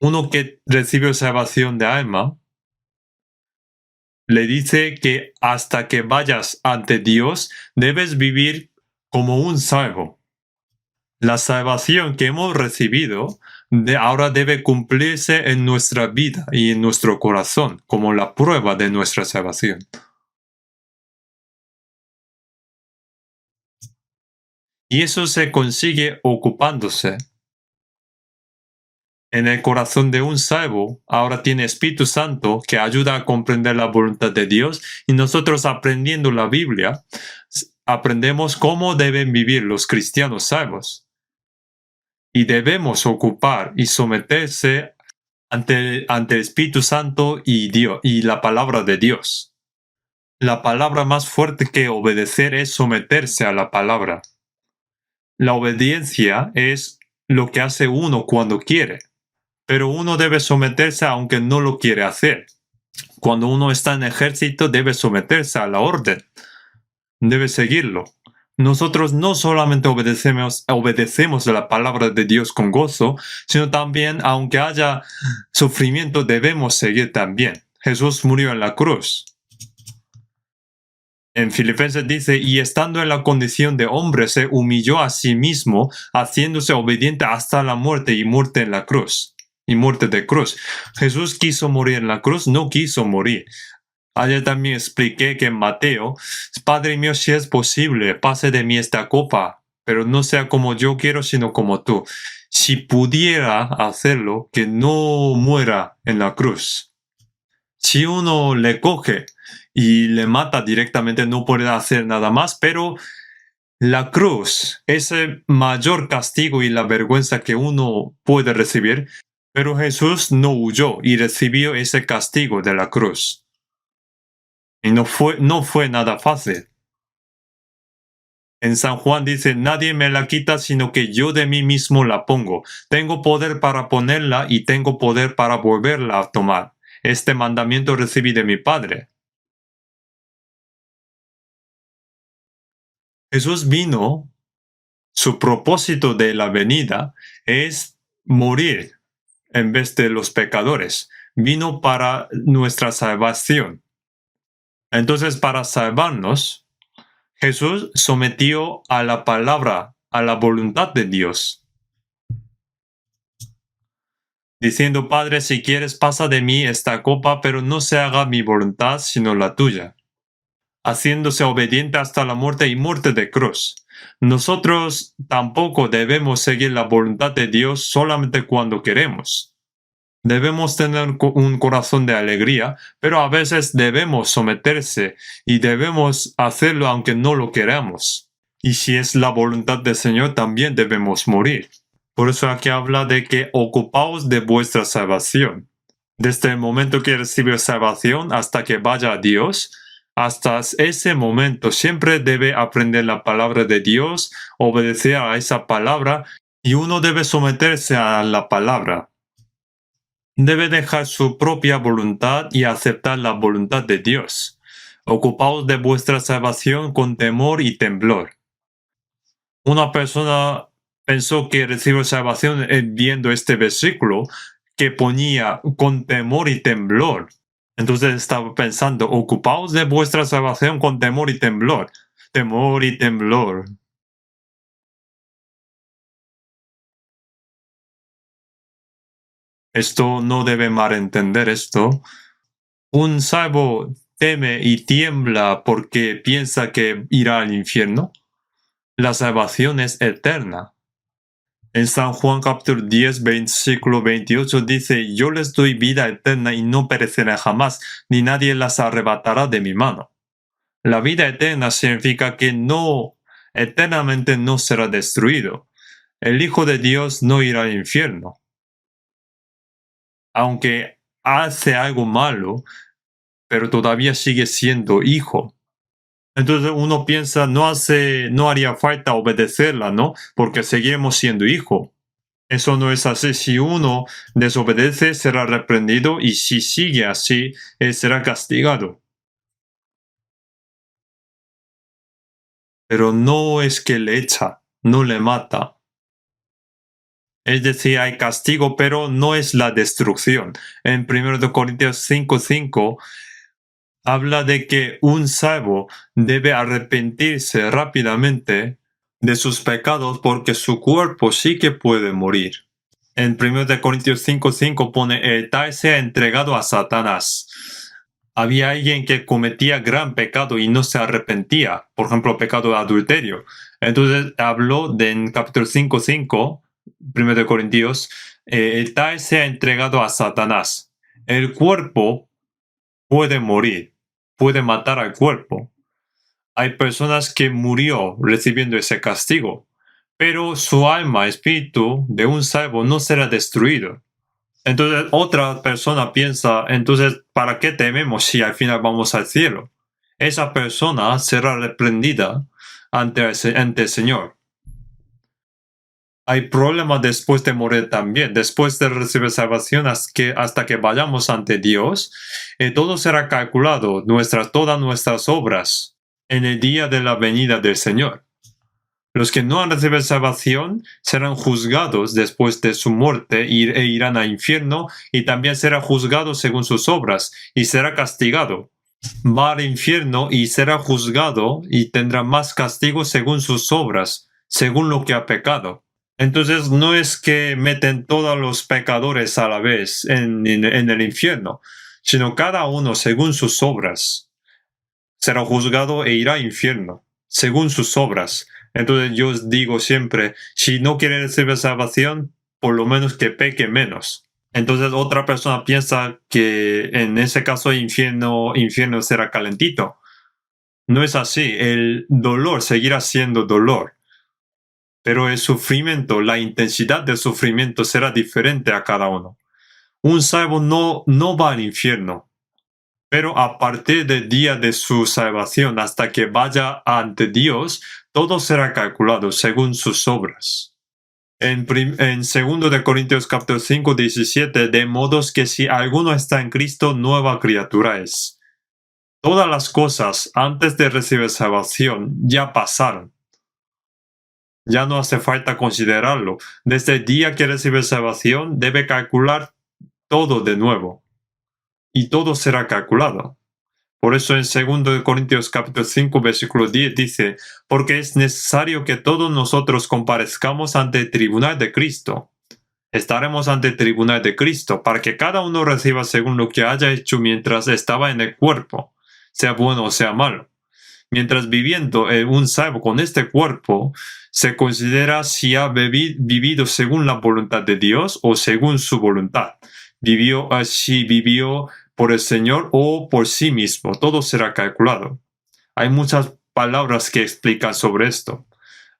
Uno que recibe salvación de alma, le dice que hasta que vayas ante Dios, debes vivir como un salvo. La salvación que hemos recibido ahora debe cumplirse en nuestra vida y en nuestro corazón como la prueba de nuestra salvación. Y eso se consigue ocupándose. En el corazón de un salvo ahora tiene Espíritu Santo que ayuda a comprender la voluntad de Dios, y nosotros aprendiendo la Biblia aprendemos cómo deben vivir los cristianos salvos. Y debemos ocupar y someterse ante el Espíritu Santo y Dios y la palabra de Dios. La palabra más fuerte que obedecer es someterse a la palabra. La obediencia es lo que hace uno cuando quiere, pero uno debe someterse aunque no lo quiere hacer. Cuando uno está en ejército debe someterse a la orden, debe seguirlo. Nosotros no solamente obedecemos a la palabra de Dios con gozo, sino también, aunque haya sufrimiento, debemos seguir también. Jesús murió en la cruz. En Filipenses dice, y estando en la condición de hombre, se humilló a sí mismo, haciéndose obediente hasta la muerte y muerte en la cruz. Y muerte de cruz. Jesús quiso morir en la cruz, no quiso morir. Ayer también expliqué que en Mateo, Padre mío, si es posible, pase de mí esta copa, pero no sea como yo quiero, sino como tú. Si pudiera hacerlo, que no muera en la cruz. Si uno le coge y le mata directamente, no puede hacer nada más, pero la cruz es el mayor castigo y la vergüenza que uno puede recibir, pero Jesús no huyó y recibió ese castigo de la cruz. Y no fue nada fácil. En San Juan dice, nadie me la quita, sino que yo de mí mismo la pongo. Tengo poder para ponerla y tengo poder para volverla a tomar. Este mandamiento recibí de mi Padre. Jesús vino, su propósito de la venida es morir en vez de los pecadores. Vino para nuestra salvación. Entonces, para salvarnos, Jesús sometió a la palabra, a la voluntad de Dios, diciendo, Padre, si quieres, pasa de mí esta copa, pero no se haga mi voluntad, sino la tuya, haciéndose obediente hasta la muerte y muerte de cruz. Nosotros tampoco debemos seguir la voluntad de Dios solamente cuando queremos. Debemos tener un corazón de alegría, pero a veces debemos someterse y debemos hacerlo aunque no lo queramos. Y si es la voluntad del Señor, también debemos morir. Por eso aquí habla de que ocupaos de vuestra salvación. Desde el momento que recibe salvación hasta que vaya a Dios, hasta ese momento siempre debe aprender la palabra de Dios, obedecer a esa palabra y uno debe someterse a la palabra. Debe dejar su propia voluntad y aceptar la voluntad de Dios. Ocupaos de vuestra salvación con temor y temblor. Una persona pensó que recibió salvación viendo este versículo que ponía con temor y temblor. Entonces estaba pensando, ocupaos de vuestra salvación con temor y temblor. Temor y temblor. Esto no debe malentender esto. Un salvo teme y tiembla porque piensa que irá al infierno. La salvación es eterna. En San Juan capítulo 10, versículo 28 dice, yo les doy vida eterna y no perecerán jamás, ni nadie las arrebatará de mi mano. La vida eterna significa que eternamente no será destruido. El Hijo de Dios no irá al infierno. Aunque hace algo malo, pero todavía sigue siendo hijo. Entonces uno piensa, no haría falta obedecerla, ¿no? Porque seguiremos siendo hijo. Eso no es así. Si uno desobedece, será reprendido y si sigue así, él será castigado. Pero no es que le echa, no le mata. Es decir, hay castigo, pero no es la destrucción. En 1 Corintios 5:5 habla de que un salvo debe arrepentirse rápidamente de sus pecados porque su cuerpo sí que puede morir. En 1 Corintios 5:5 pone, el tal sea entregado a Satanás. Había alguien que cometía gran pecado y no se arrepentía, por ejemplo, pecado de adulterio. Entonces habló en capítulo 5:5, 1 Corintios, el tal sea entregado a Satanás. El cuerpo puede morir, puede matar al cuerpo. Hay personas que murió recibiendo ese castigo, pero su alma, espíritu de un salvo no será destruido. Entonces otra persona piensa, entonces, ¿para qué tememos si al final vamos al cielo? Esa persona será reprendida ante el Señor. Hay problemas después de morir también. Después de recibir salvación hasta que vayamos ante Dios, todo será calculado, todas nuestras obras, en el día de la venida del Señor. Los que no han recibido salvación serán juzgados después de su muerte e irán al infierno y también será juzgado según sus obras y será castigado. Va al infierno y será juzgado y tendrá más castigo según sus obras, según lo que ha pecado. Entonces no es que meten todos los pecadores a la vez en el infierno, sino cada uno según sus obras. Será juzgado e irá al infierno, según sus obras. Entonces yo os digo siempre, si no quieren recibir salvación, por lo menos que peque menos. Entonces otra persona piensa que en ese caso infierno será calentito. No es así, el dolor seguirá siendo dolor. Pero el sufrimiento, la intensidad del sufrimiento será diferente a cada uno. Un salvo no va al infierno, pero a partir del día de su salvación hasta que vaya ante Dios, todo será calculado según sus obras. En 2 de Corintios capítulo 5, 17, de modos que si alguno está en Cristo, nueva criatura es. Todas las cosas antes de recibir salvación ya pasaron. Ya no hace falta considerarlo. Desde el día que recibe salvación, debe calcular todo de nuevo. Y todo será calculado. Por eso en 2 Corintios capítulo 5, versículo 10 dice, porque es necesario que todos nosotros comparezcamos ante el tribunal de Cristo. Estaremos ante el tribunal de Cristo para que cada uno reciba según lo que haya hecho mientras estaba en el cuerpo, sea bueno o sea malo. Mientras viviendo un salvo con este cuerpo, se considera si ha vivido según la voluntad de Dios o según su voluntad. Si vivió por el Señor o por sí mismo. Todo será calculado. Hay muchas palabras que explican sobre esto.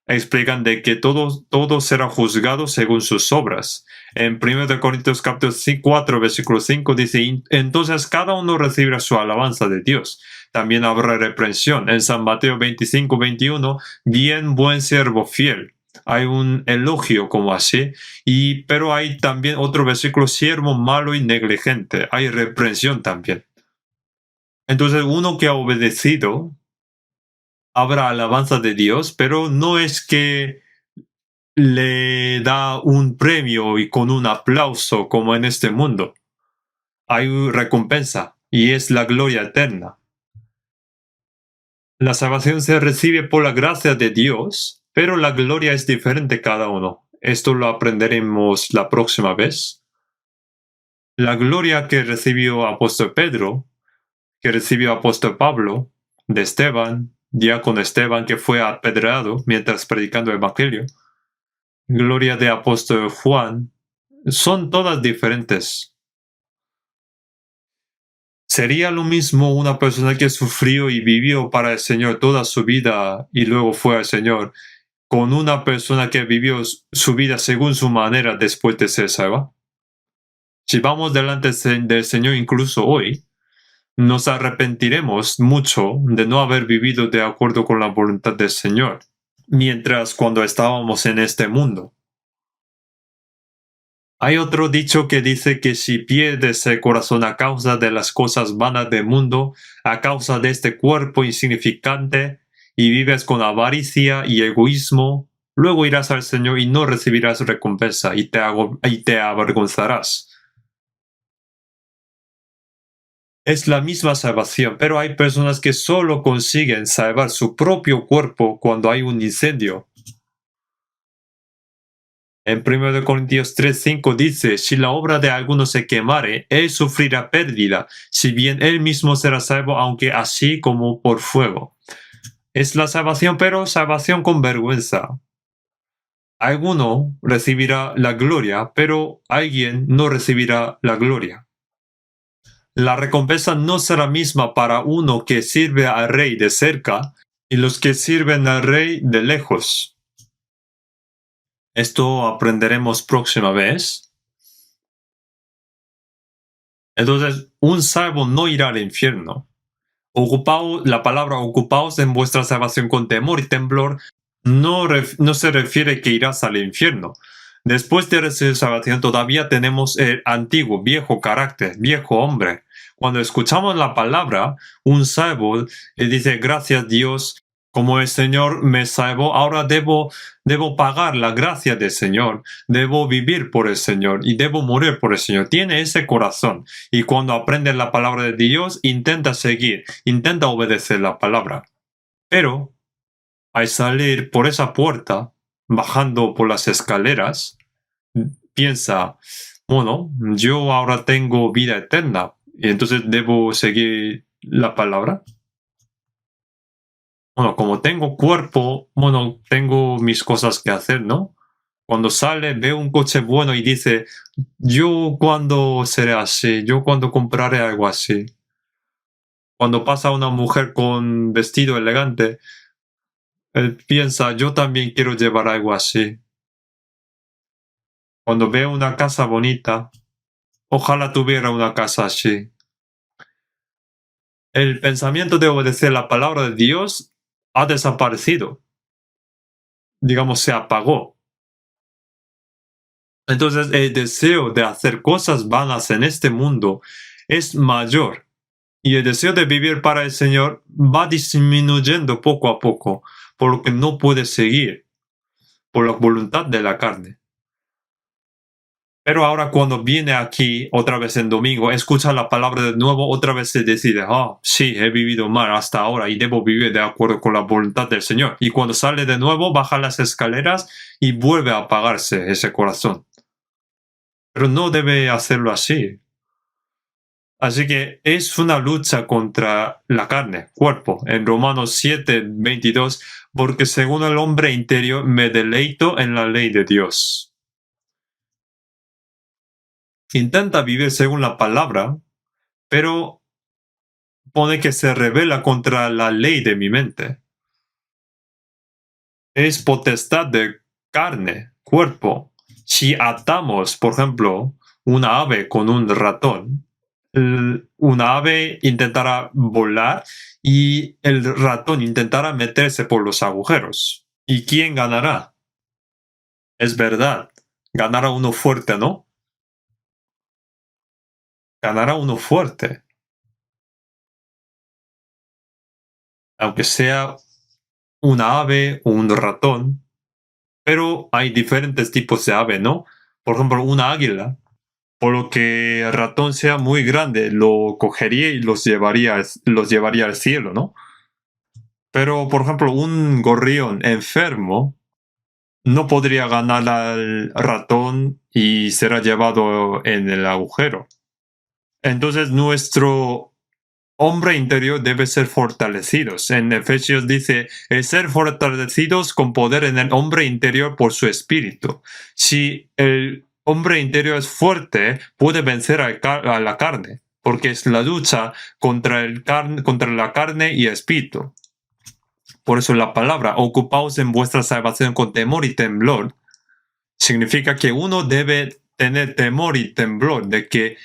explican de que todo será juzgado según sus obras. En 1 Corintios capítulo 4, versículo 5 dice, entonces cada uno recibirá su alabanza de Dios. También habrá reprensión. En San Mateo 25, 21, bien buen siervo fiel. Hay un elogio como así, pero hay también otro versículo, siervo malo y negligente. Hay reprensión también. Entonces uno que ha obedecido, habrá alabanza de Dios, pero no es que le da un premio y con un aplauso como en este mundo. Hay recompensa y es la gloria eterna. La salvación se recibe por la gracia de Dios, pero la gloria es diferente cada uno. Esto lo aprenderemos la próxima vez. La gloria que recibió apóstol Pedro, que recibió apóstol Pablo, de Esteban, diácono Esteban, que fue apedreado mientras predicando el evangelio, gloria de apóstol Juan, son todas diferentes. ¿Sería lo mismo una persona que sufrió y vivió para el Señor toda su vida y luego fue al Señor, con una persona que vivió su vida según su manera después de ser salva? Si vamos delante del Señor incluso hoy, nos arrepentiremos mucho de no haber vivido de acuerdo con la voluntad del Señor, mientras cuando estábamos en este mundo. Hay otro dicho que dice que si pierdes el corazón a causa de las cosas vanas del mundo, a causa de este cuerpo insignificante, y vives con avaricia y egoísmo, luego irás al Señor y no recibirás recompensa y te avergonzarás. Es la misma salvación, pero hay personas que solo consiguen salvar su propio cuerpo cuando hay un incendio. En 1 Corintios 3:5 dice, si la obra de alguno se quemare, él sufrirá pérdida, si bien él mismo será salvo, aunque así como por fuego. Es la salvación, pero salvación con vergüenza. Alguno recibirá la gloria, pero alguien no recibirá la gloria. La recompensa no será misma para uno que sirve al rey de cerca y los que sirven al rey de lejos. Esto aprenderemos próxima vez. Entonces, un salvo no irá al infierno. La palabra ocupaos en vuestra salvación con temor y temblor no se refiere que irás al infierno. Después de recibir salvación todavía tenemos el antiguo, viejo carácter, viejo hombre. Cuando escuchamos la palabra, un salvo dice, gracias Dios, como el Señor me salvó, ahora debo pagar la gracia del Señor, debo vivir por el Señor y debo morir por el Señor. Tiene ese corazón y cuando aprende la palabra de Dios, intenta seguir, intenta obedecer la palabra. Pero al salir por esa puerta, bajando por las escaleras, piensa, bueno, yo ahora tengo vida eterna y entonces debo seguir la palabra. Bueno, como tengo cuerpo, bueno, tengo mis cosas que hacer, ¿no? Cuando sale, ve un coche bueno y dice, yo cuando seré así, yo cuando compraré algo así. Cuando pasa una mujer con vestido elegante, él piensa, yo también quiero llevar algo así. Cuando ve una casa bonita, ojalá tuviera una casa así. El pensamiento de obedecer la palabra de Dios ha desaparecido. Digamos, se apagó. Entonces el deseo de hacer cosas vanas en este mundo es mayor y el deseo de vivir para el Señor va disminuyendo poco a poco, por lo que no puede seguir por la voluntad de la carne. Pero ahora cuando viene aquí otra vez en domingo, escucha la palabra de nuevo, otra vez se decide, sí, he vivido mal hasta ahora y debo vivir de acuerdo con la voluntad del Señor. Y cuando sale de nuevo, baja las escaleras y vuelve a apagarse ese corazón. Pero no debe hacerlo así. Así que es una lucha contra la carne, cuerpo. En Romanos 7:22, porque según el hombre interior me deleito en la ley de Dios. Intenta vivir según la palabra, pero pone que se rebela contra la ley de mi mente. es potestad de carne, cuerpo. Si atamos, por ejemplo, una ave con un ratón, una ave intentará volar y el ratón intentará meterse por los agujeros. ¿Y quién ganará? Es verdad, ganará uno fuerte, ¿no? Ganará uno fuerte. Aunque sea una ave o un ratón, pero hay diferentes tipos de ave, ¿no? Por ejemplo, una águila, por lo que el ratón sea muy grande, lo cogería y los llevaría al cielo, ¿no? Pero, por ejemplo, un gorrión enfermo no podría ganar al ratón y será llevado en el agujero. Entonces, nuestro hombre interior debe ser fortalecidos. En Efesios dice, el ser fortalecidos con poder en el hombre interior por su espíritu. Si el hombre interior es fuerte, puede vencer a la carne, porque es la lucha contra la carne y espíritu. Por eso la palabra, ocupaos en vuestra salvación con temor y temblor, significa que uno debe tener temor y temblor de que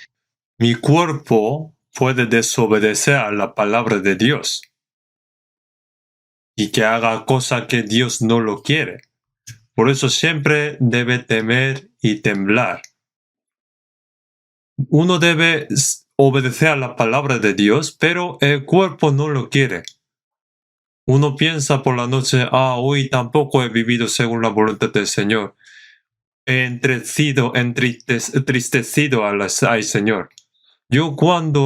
mi cuerpo puede desobedecer a la palabra de Dios y que haga cosa que Dios no lo quiere. Por eso siempre debe temer y temblar. Uno debe obedecer a la palabra de Dios, pero el cuerpo no lo quiere. Uno piensa por la noche, hoy tampoco he vivido según la voluntad del Señor. He entristecido al Señor.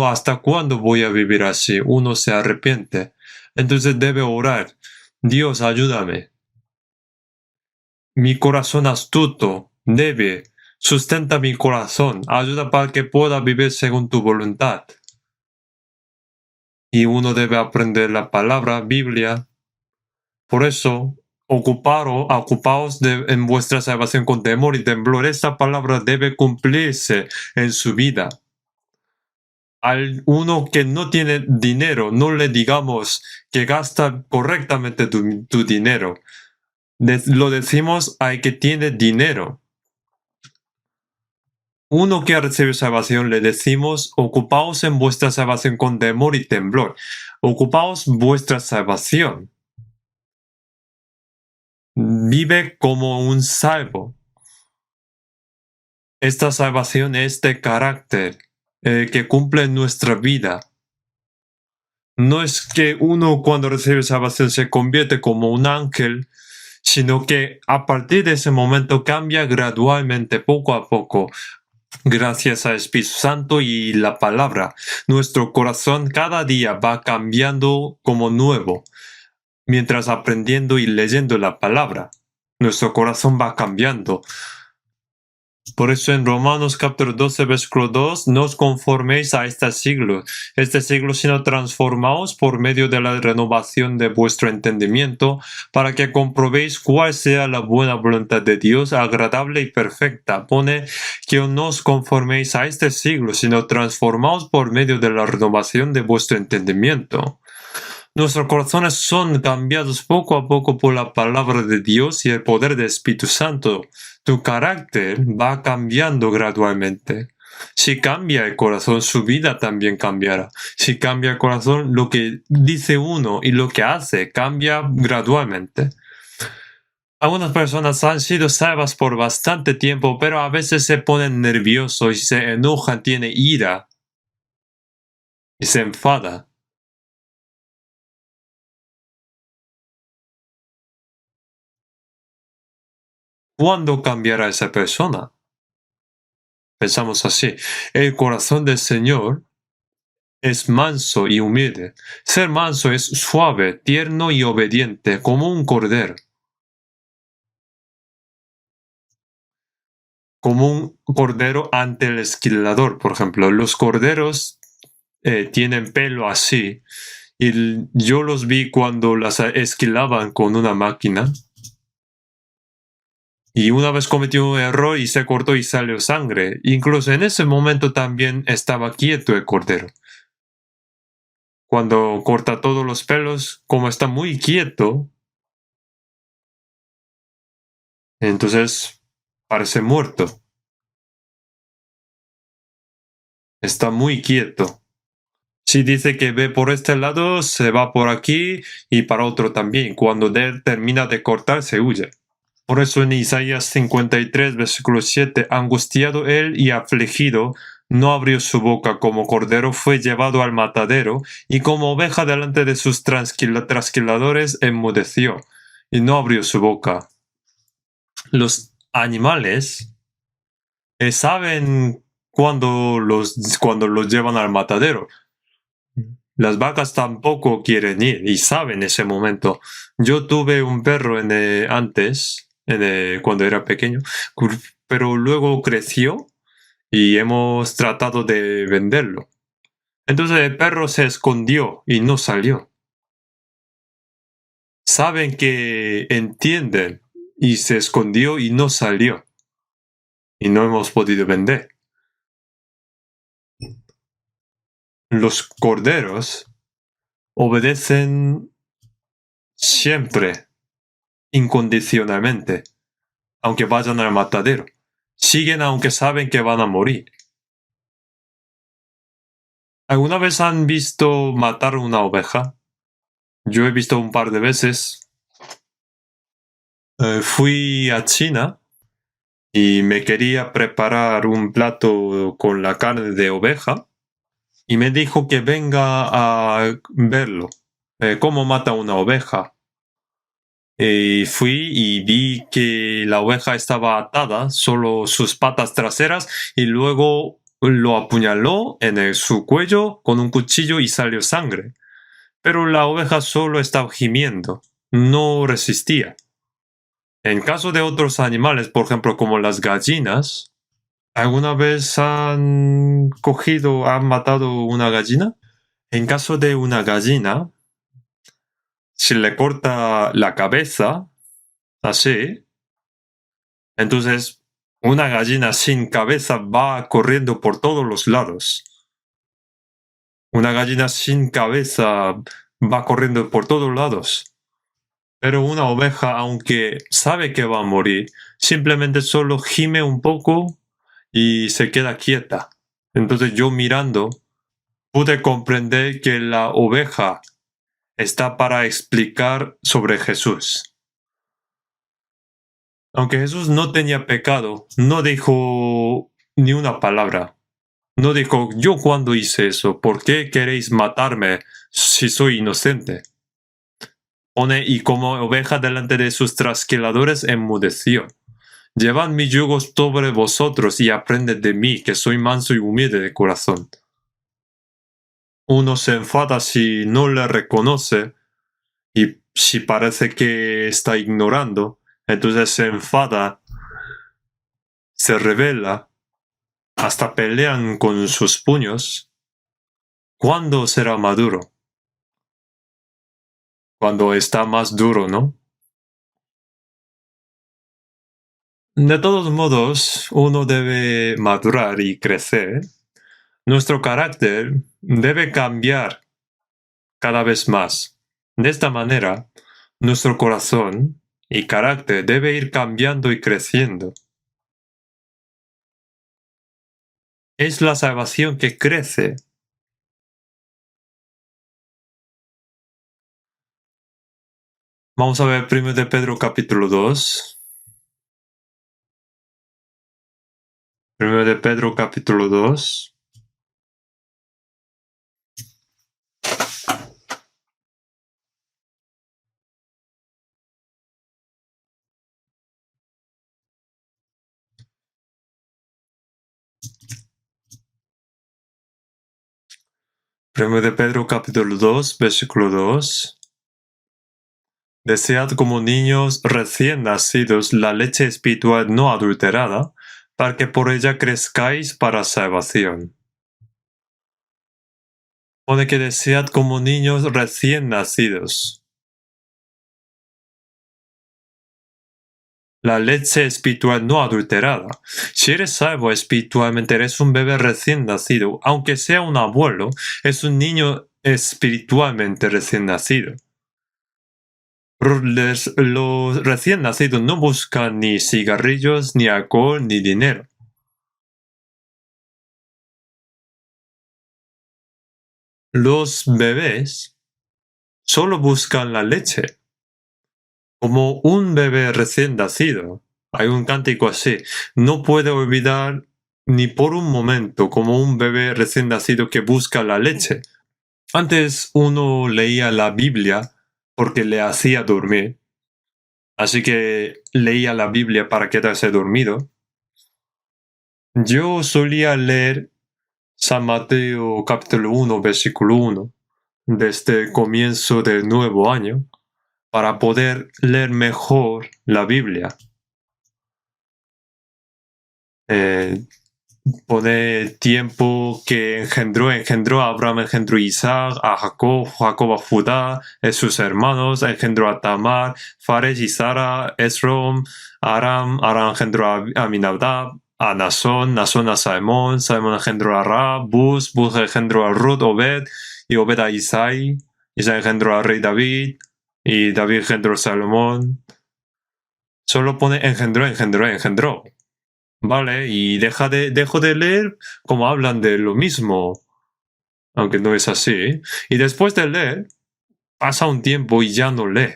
¿Hasta cuándo voy a vivir así? Uno se arrepiente. Entonces debe orar. Dios, ayúdame. Mi corazón astuto, débil, sustenta mi corazón. Ayuda para que pueda vivir según tu voluntad. Y uno debe aprender la palabra, Biblia. Por eso, ocupaos en vuestra salvación con temor y temblor. Esta palabra debe cumplirse en su vida. Al uno que no tiene dinero, no le digamos que gasta correctamente tu dinero. Lo decimos al que tiene dinero. Uno que ha recibido salvación le decimos, ocupaos en vuestra salvación con temor y temblor. Ocupaos vuestra salvación. Vive como un salvo. Esta salvación es de carácter que cumple en nuestra vida. No es que uno cuando recibe salvación se convierte como un ángel, sino que a partir de ese momento cambia gradualmente, poco a poco, gracias al Espíritu Santo y la palabra. Nuestro corazón cada día va cambiando como nuevo, mientras aprendiendo y leyendo la palabra. Nuestro corazón va cambiando. Por eso en Romanos capítulo 12, versículo 2, no os conforméis a este siglo, sino transformaos por medio de la renovación de vuestro entendimiento, para que comprobéis cuál sea la buena voluntad de Dios, agradable y perfecta. Pone que no os conforméis a este siglo, sino transformaos por medio de la renovación de vuestro entendimiento. Nuestros corazones son cambiados poco a poco por la palabra de Dios y el poder del Espíritu Santo. Tu carácter va cambiando gradualmente. Si cambia el corazón, su vida también cambiará. Si cambia el corazón, lo que dice uno y lo que hace cambia gradualmente. Algunas personas han sido salvas por bastante tiempo, pero a veces se ponen nerviosos y se enojan, tienen ira y se enfada. ¿Cuándo cambiará esa persona? Pensamos así. El corazón del Señor es manso y humilde. Ser manso es suave, tierno y obediente, como un cordero. Como un cordero ante el esquilador, por ejemplo. Los corderos tienen pelo así. Y yo los vi cuando las esquilaban con una máquina. Y una vez cometió un error y se cortó y salió sangre. Incluso en ese momento también estaba quieto el cordero. Cuando corta todos los pelos, como está muy quieto, Entonces, parece muerto. Está muy quieto. Si dice que ve por este lado, se va por aquí y para otro también. Cuando él termina de cortar, se huye. Por eso en Isaías 53, versículo 7, angustiado él y afligido, no abrió su boca, como cordero fue llevado al matadero, y como oveja delante de sus trasquiladores enmudeció, y no abrió su boca. Los animales saben cuando los llevan al matadero. Las vacas tampoco quieren ir y saben ese momento. Yo tuve un perro antes, cuando era pequeño, pero luego creció y hemos tratado de venderlo. Entonces el perro se escondió y no salió. Saben que entienden y se escondió y no salió. Y no hemos podido vender. Los corderos obedecen siempre, incondicionalmente, aunque vayan al matadero. Siguen aunque saben que van a morir. ¿Alguna vez han visto matar una oveja? Yo he visto un par de veces. Fui a China y me quería preparar un plato con la carne de oveja y me dijo que venga a verlo, cómo mata una oveja. Fui y vi que la oveja estaba atada, solo sus patas traseras, y luego lo apuñaló en su cuello con un cuchillo y salió sangre. Pero la oveja solo estaba gimiendo, no resistía. En caso de otros animales, por ejemplo como las gallinas, ¿alguna vez han matado una gallina? En caso de una gallina, si le corta la cabeza, así, entonces una gallina sin cabeza va corriendo por todos los lados. Una gallina sin cabeza va corriendo por todos lados. Pero una oveja, aunque sabe que va a morir, simplemente solo gime un poco y se queda quieta. Entonces yo mirando, pude comprender que la oveja está para explicar sobre Jesús. Aunque Jesús no tenía pecado, no dijo ni una palabra. No dijo, yo cuando hice eso, ¿por qué queréis matarme si soy inocente? Y como oveja delante de sus trasquiladores enmudeció. Llevad mi yugo sobre vosotros y aprended de mí, que soy manso y humilde de corazón. Uno se enfada si no le reconoce y si parece que está ignorando, entonces se enfada, se revela, hasta pelean con sus puños. ¿Cuándo será maduro? Cuando está más duro, ¿no? De todos modos, uno debe madurar y crecer. Nuestro carácter debe cambiar cada vez más. De esta manera, nuestro corazón y carácter debe ir cambiando y creciendo. Es la salvación que crece. Vamos a ver 1 de Pedro capítulo 2. 1 de Pedro capítulo 2. Primero de Pedro capítulo 2, versículo 2. Desead como niños recién nacidos la leche espiritual no adulterada, para que por ella crezcáis para salvación. Pone que desead como niños recién nacidos. La leche espiritual no adulterada. Si eres salvo espiritualmente, eres un bebé recién nacido. Aunque sea un abuelo, es un niño espiritualmente recién nacido. Los recién nacidos no buscan ni cigarrillos, ni alcohol, ni dinero. Los bebés solo buscan la leche. Como un bebé recién nacido. Hay un cántico así. No puede olvidar ni por un momento como un bebé recién nacido que busca la leche. Antes uno leía la Biblia porque le hacía dormir. Así que leía la Biblia para quedarse dormido. Yo solía leer San Mateo capítulo 1, versículo 1, desde el comienzo del nuevo año, para poder leer mejor la Biblia. Pone tiempo que engendró a Abraham, engendró a Isaac, a Jacob, Jacob a Judá, a sus hermanos, engendró a Tamar, Fares y Sara, Esrom, Aram engendró a Aminadab, a Nasón, Nasón a Salmón, Salmón engendró a Rab, Bus engendró a Ruth, Obed, y Obed a Isaí, Isaí engendró al rey David, y David engendró a Salomón. Solo pone engendró. Vale, y dejo de leer como hablan de lo mismo, aunque no es así. Y después de leer, pasa un tiempo y ya no lee.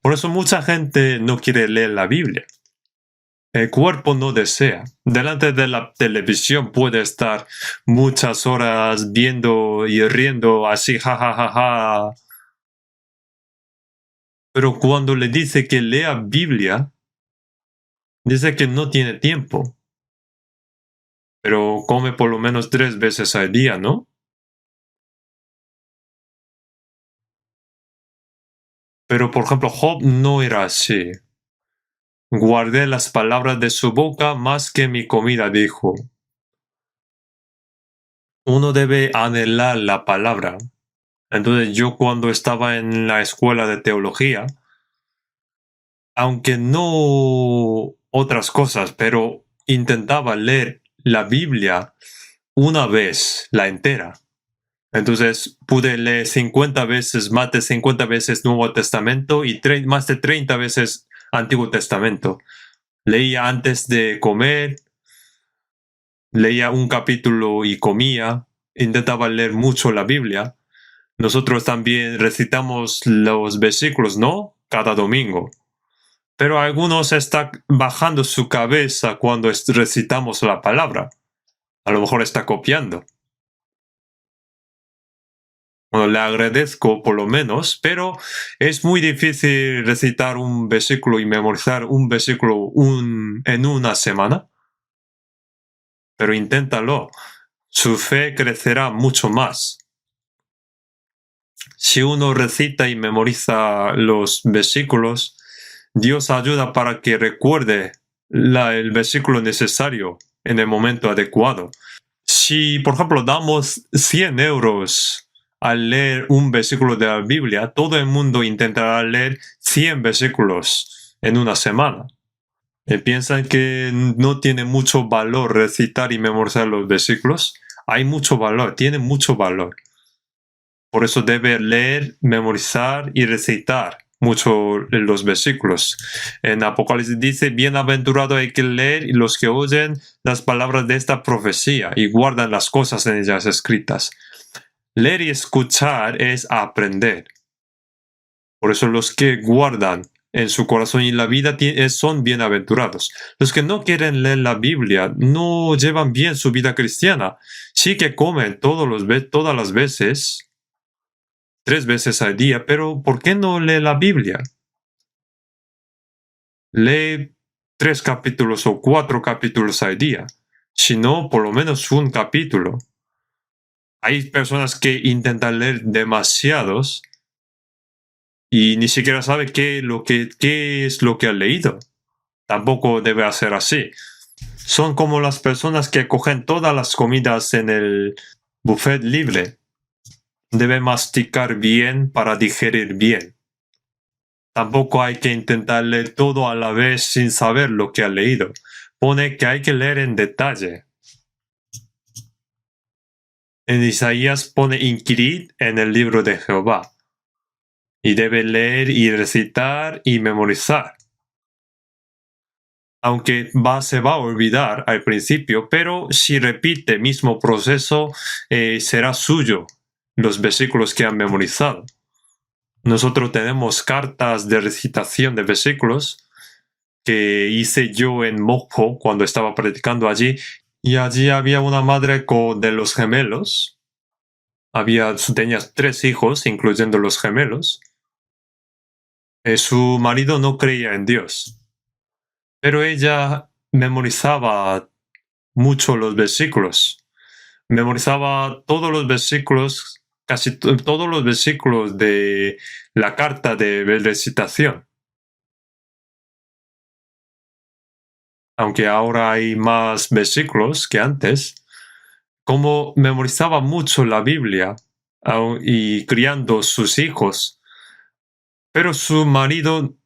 Por eso mucha gente no quiere leer la Biblia. El cuerpo no desea. Delante de la televisión puede estar muchas horas viendo y riendo así, ja. Pero cuando le dice que lea Biblia, dice que no tiene tiempo. Pero come por lo menos 3 veces al día, ¿no? Pero por ejemplo, Job no era así. Guardé las palabras de su boca más que mi comida, dijo. Uno debe anhelar la palabra. Entonces yo cuando estaba en la escuela de teología, aunque no otras cosas, pero intentaba leer la Biblia una vez, la entera. Entonces pude leer 50 veces, más de 50 veces Nuevo Testamento y más de 30 veces Antiguo Testamento. Leía antes de comer, leía un capítulo y comía, intentaba leer mucho la Biblia. Nosotros también recitamos los versículos, ¿no? Cada domingo. Pero algunos están bajando su cabeza cuando recitamos la palabra. A lo mejor está copiando. Bueno, le agradezco por lo menos, pero es muy difícil recitar un versículo y memorizar un versículo en una semana. Pero inténtalo. Su fe crecerá mucho más. Si uno recita y memoriza los versículos, Dios ayuda para que recuerde el versículo necesario en el momento adecuado. Si, por ejemplo, damos 100 euros al leer un versículo de la Biblia, todo el mundo intentará leer 100 versículos en una semana. ¿Piensan que no tiene mucho valor recitar y memorizar los versículos? Hay mucho valor, tiene mucho valor. Por eso debe leer, memorizar y recitar mucho los versículos. En Apocalipsis dice, bienaventurado hay que leer y los que oyen las palabras de esta profecía y guardan las cosas en ellas escritas. Leer y escuchar es aprender. Por eso los que guardan en su corazón y la vida son bienaventurados. Los que no quieren leer la Biblia no llevan bien su vida cristiana. Sí que comen todas las veces, 3 veces al día, pero ¿por qué no lee la Biblia? Lee 3 capítulos o 4 capítulos al día, si no, por lo menos un capítulo. Hay personas que intentan leer demasiados y ni siquiera sabe qué es lo que ha leído. Tampoco debe hacer así. Son como las personas que cogen todas las comidas en el buffet libre. Debe masticar bien para digerir bien. Tampoco hay que intentar leer todo a la vez sin saber lo que ha leído. Pone que hay que leer en detalle. En Isaías pone inquirid en el libro de Jehová. Y debe leer y recitar y memorizar. Aunque se va a olvidar al principio, pero si repite el mismo proceso, será suyo los versículos que han memorizado. Nosotros tenemos cartas de recitación de versículos que hice yo en Mokpo cuando estaba practicando allí, y allí había una madre de los gemelos. Tenía 3 hijos, incluyendo los gemelos. Su marido no creía en Dios, pero ella memorizaba mucho los versículos. Memorizaba todos los versículos, casi todos los versículos de la carta de recitación. Aunque ahora hay más versículos que antes, como memorizaba mucho la Biblia y criando sus hijos, pero su marido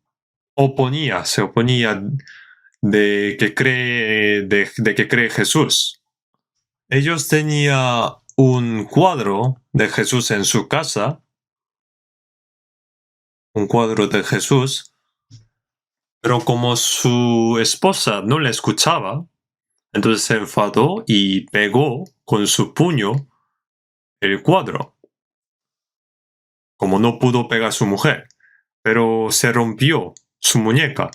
se oponía de que cree Jesús. Ellos tenían un cuadro de Jesús en su casa, un cuadro de Jesús, pero como su esposa no le escuchaba, entonces se enfadó y pegó con su puño el cuadro. Como no pudo pegar a su mujer, pero se rompió su muñeca.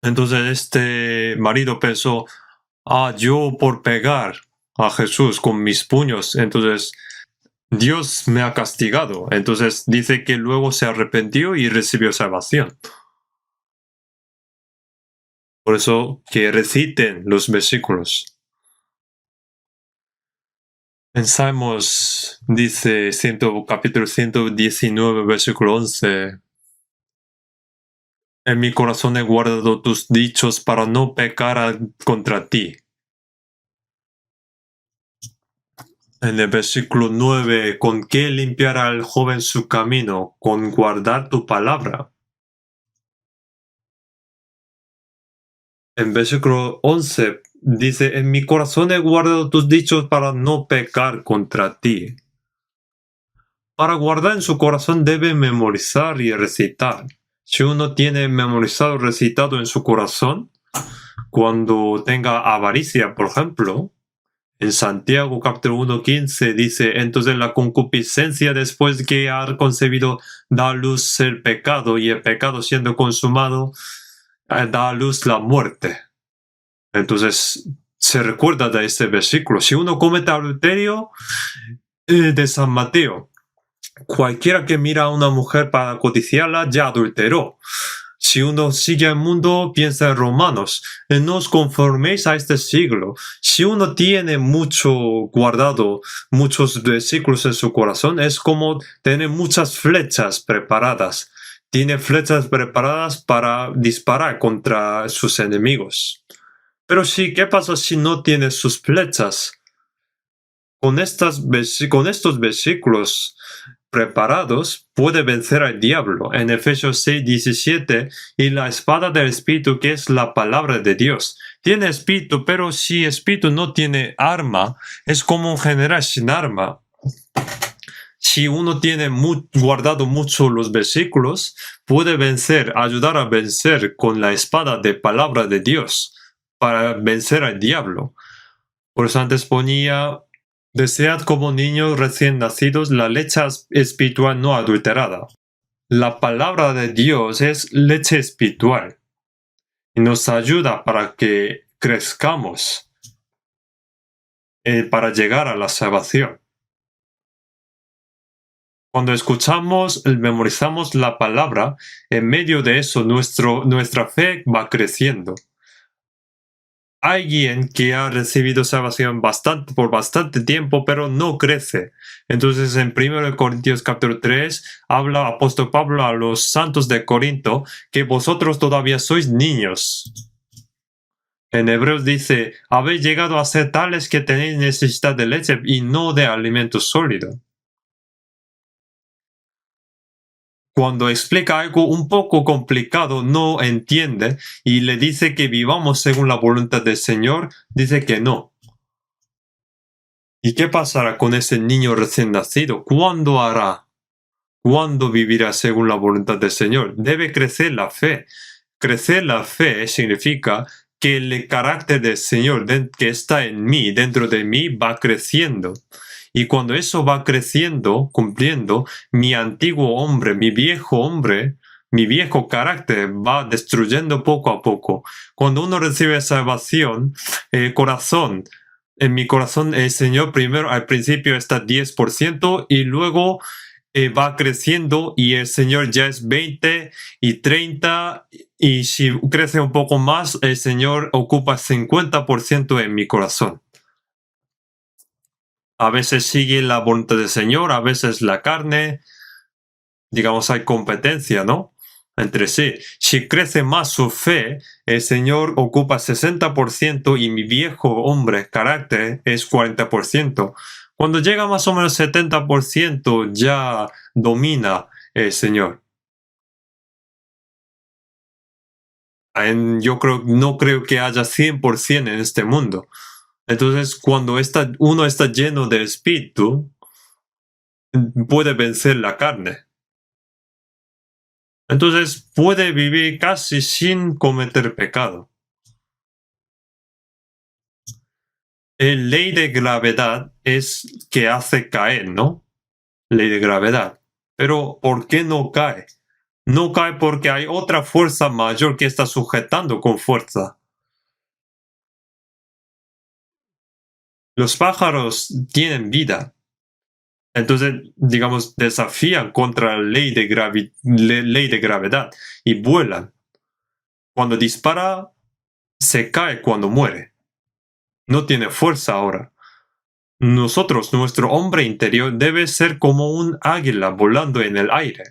Entonces este marido pensó, yo por pegar a Jesús con mis puños, entonces Dios me ha castigado. Entonces dice que luego se arrepintió y recibió salvación. Por eso que reciten los versículos. En Salmos dice capítulo 119, versículo 11. En mi corazón he guardado tus dichos para no pecar contra ti. En el versículo 9, ¿con qué limpiará el joven su camino? Con guardar tu palabra. En versículo 11 dice, en mi corazón he guardado tus dichos para no pecar contra ti. Para guardar en su corazón debe memorizar y recitar. Si uno tiene memorizado, recitado en su corazón, cuando tenga avaricia, por ejemplo, en Santiago capítulo 1:15 dice, entonces la concupiscencia después que ha concebido da a luz el pecado, y el pecado siendo consumado da a luz la muerte. Entonces se recuerda de este versículo. Si uno comete adulterio, de San Mateo, cualquiera que mira a una mujer para codiciarla ya adulteró. Si uno sigue el mundo, piensa en Romanos, no os conforméis a este siglo. Si uno tiene muchos versículos en su corazón, es como tener muchas flechas preparadas. Tiene flechas preparadas para disparar contra sus enemigos. Pero sí, ¿qué pasa si no tiene sus flechas? Con estos versículos preparados, puede vencer al diablo. En Efesios 6:17, y la espada del Espíritu, que es la palabra de Dios. Tiene espíritu, pero si espíritu no tiene arma, es como un general sin arma. Si uno tiene guardado mucho los versículos, puede ayudar a vencer con la espada de palabra de Dios, para vencer al diablo. Por eso antes ponía, desead como niños recién nacidos la leche espiritual no adulterada. La palabra de Dios es leche espiritual y nos ayuda para que crezcamos, para llegar a la salvación. Cuando escuchamos y memorizamos la palabra, en medio de eso nuestra fe va creciendo. Alguien que ha recibido salvación por bastante tiempo, pero no crece. Entonces en 1 Corintios capítulo 3 habla apóstol Pablo a los santos de Corinto que vosotros todavía sois niños. En Hebreos dice, habéis llegado a ser tales que tenéis necesidad de leche y no de alimento sólido. Cuando explica algo un poco complicado, no entiende y le dice que vivamos según la voluntad del Señor, dice que no. ¿Y qué pasará con ese niño recién nacido? ¿Cuándo hará? ¿Cuándo vivirá según la voluntad del Señor? Debe crecer la fe. Crecer la fe significa que el carácter del Señor que está en mí, dentro de mí, va creciendo. Y cuando eso va creciendo, cumpliendo, mi antiguo hombre, mi viejo carácter va destruyendo poco a poco. Cuando uno recibe salvación, el corazón, en mi corazón, el Señor primero al principio está 10% y luego va creciendo y el Señor ya es 20 y 30 y si crece un poco más, el Señor ocupa 50% en mi corazón. A veces sigue la voluntad del Señor, a veces la carne. Digamos, hay competencia, ¿no? Entre sí. Si crece más su fe, el Señor ocupa 60% y mi viejo hombre, carácter, es 40%. Cuando llega más o menos 70%, ya domina el Señor. No creo que haya 100% en este mundo. Entonces, cuando uno está lleno de espíritu, puede vencer la carne. Entonces, puede vivir casi sin cometer pecado. La ley de gravedad es que hace caer, ¿no? Ley de gravedad. Pero, ¿por qué no cae? No cae porque hay otra fuerza mayor que está sujetando con fuerza. Los pájaros tienen vida. Entonces, digamos, desafían contra la ley de gravedad y vuelan. Cuando dispara, se cae cuando muere. No tiene fuerza ahora. Nosotros, nuestro hombre interior, debe ser como un águila volando en el aire.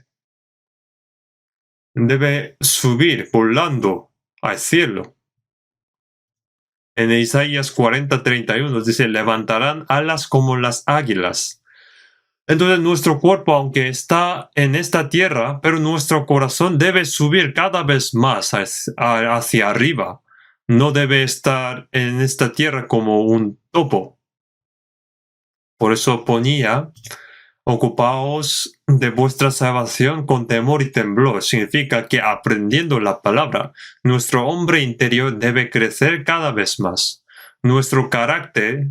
Debe subir volando al cielo. En Isaías 40:31 dice, levantarán alas como las águilas. Entonces nuestro cuerpo, aunque está en esta tierra, pero nuestro corazón debe subir cada vez más hacia arriba. No debe estar en esta tierra como un topo. Por eso ponía, ocupaos de vuestra salvación con temor y temblor. Significa que aprendiendo la palabra, nuestro hombre interior debe crecer cada vez más. Nuestro carácter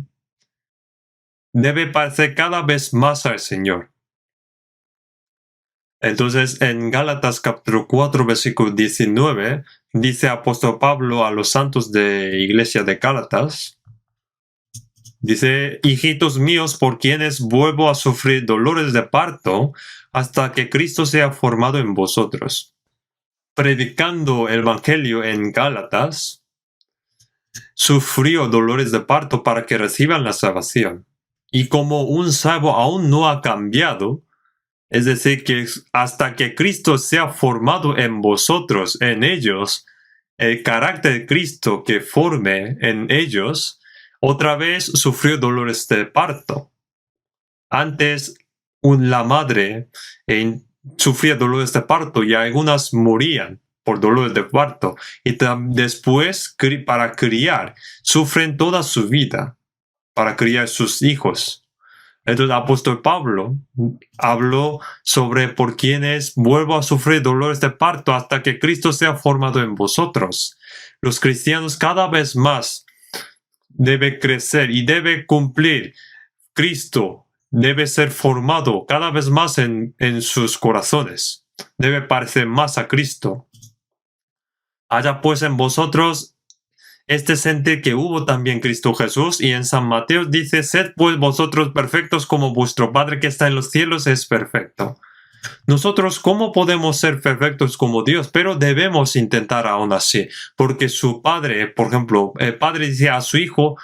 debe parecer cada vez más al Señor. Entonces, en Gálatas capítulo 4, versículo 19, dice apóstol Pablo a los santos de iglesia de Gálatas, dice, hijitos míos, por quienes vuelvo a sufrir dolores de parto hasta que Cristo sea formado en vosotros. Predicando el Evangelio en Gálatas, sufrió dolores de parto para que reciban la salvación. Y como un salvo aún no ha cambiado, es decir, que hasta que Cristo sea formado en vosotros, en ellos, el carácter de Cristo que forme en ellos, otra vez sufrió dolores de parto. Antes, la madre sufría dolores de parto y algunas morían por dolores de parto. Y después, para criar, sufren toda su vida para criar sus hijos. Entonces, el apóstol Pablo habló sobre por quienes vuelvo a sufrir dolores de parto hasta que Cristo sea formado en vosotros. Los cristianos cada vez más deben crecer y debe cumplir. Cristo debe ser formado cada vez más en sus corazones. Debe parecer más a Cristo. Haya pues en vosotros este sentir que hubo también Cristo Jesús, y en San Mateo dice, sed pues vosotros perfectos como vuestro Padre que está en los cielos es perfecto. Nosotros, ¿cómo podemos ser perfectos como Dios? Pero debemos intentar aún así, porque su Padre, por ejemplo, el Padre dice a su Hijo,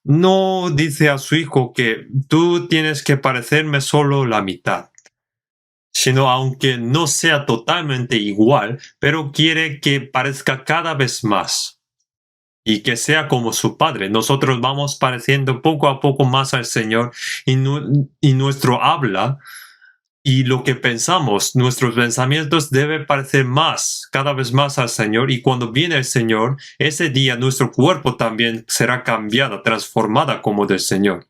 no dice a su Hijo que tú tienes que parecerme solo la mitad, sino aunque no sea totalmente igual, pero quiere que parezca cada vez más. Y que sea como su Padre. Nosotros vamos pareciendo poco a poco más al Señor y nuestro habla y lo que pensamos, nuestros pensamientos debe parecer más, cada vez más al Señor. Y cuando viene el Señor, ese día nuestro cuerpo también será cambiado, transformada como del Señor.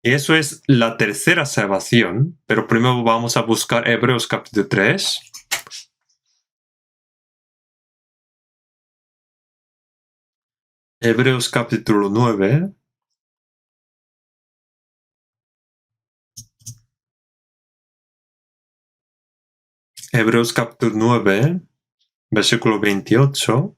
Y eso es la tercera salvación, pero primero vamos a buscar Hebreos capítulo 3. Hebreos capítulo 9. Hebreos capítulo 9, versículo 28.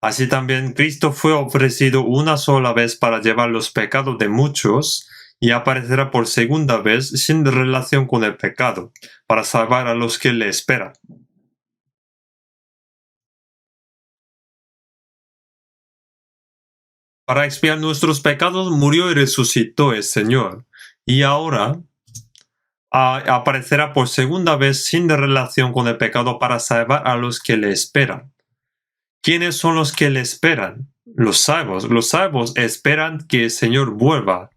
Así también Cristo fue ofrecido una sola vez para llevar los pecados de muchos y aparecerá por segunda vez sin relación con el pecado, para salvar a los que le esperan. Para expiar nuestros pecados murió y resucitó el Señor, y ahora aparecerá por segunda vez sin relación con el pecado para salvar a los que le esperan. ¿Quiénes son los que le esperan? Los salvos. Los salvos esperan que el Señor vuelva.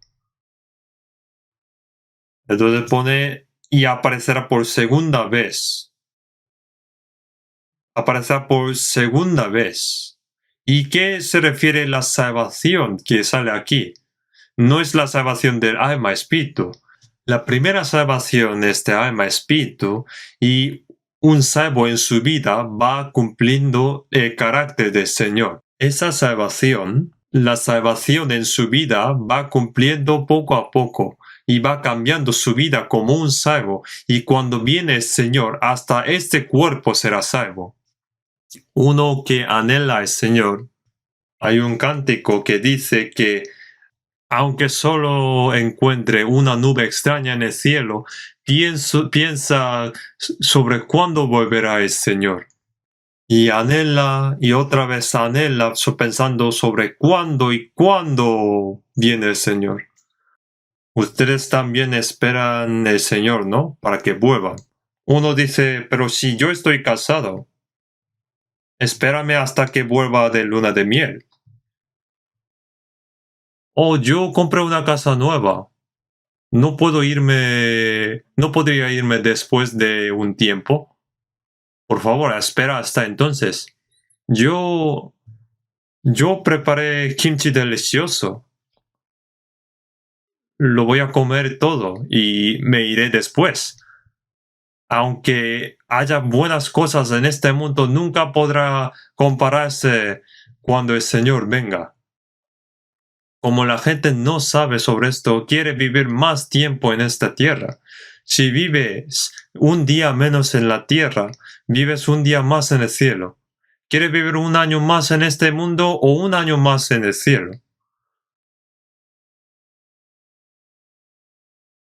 Entonces pone, y aparecerá por segunda vez. Aparecerá por segunda vez. ¿Y qué se refiere a la salvación que sale aquí? No es la salvación del alma espíritu. La primera salvación es de alma espíritu y un salvo en su vida va cumpliendo el carácter del Señor. Esa salvación, la salvación en su vida va cumpliendo poco a poco y va cambiando su vida como un salvo, y cuando viene el Señor, hasta este cuerpo será salvo. Uno que anhela al Señor. Hay un cántico que dice que aunque solo encuentre una nube extraña en el cielo, piensa sobre cuándo volverá el Señor. Y anhela y otra vez anhela, pensando sobre cuándo y cuándo viene el Señor. Ustedes también esperan el Señor, ¿no? Para que vuelvan. Uno dice, pero si yo estoy casado, espérame hasta que vuelva de luna de miel. O yo compré una casa nueva. No podría irme después de un tiempo. Por favor, espera hasta entonces. Yo preparé kimchi delicioso. Lo voy a comer todo y me iré después. Aunque haya buenas cosas en este mundo, nunca podrá compararse cuando el Señor venga. Como la gente no sabe sobre esto, quiere vivir más tiempo en esta tierra. Si vives un día menos en la tierra, vives un día más en el cielo. ¿Quieres vivir un año más en este mundo o un año más en el cielo?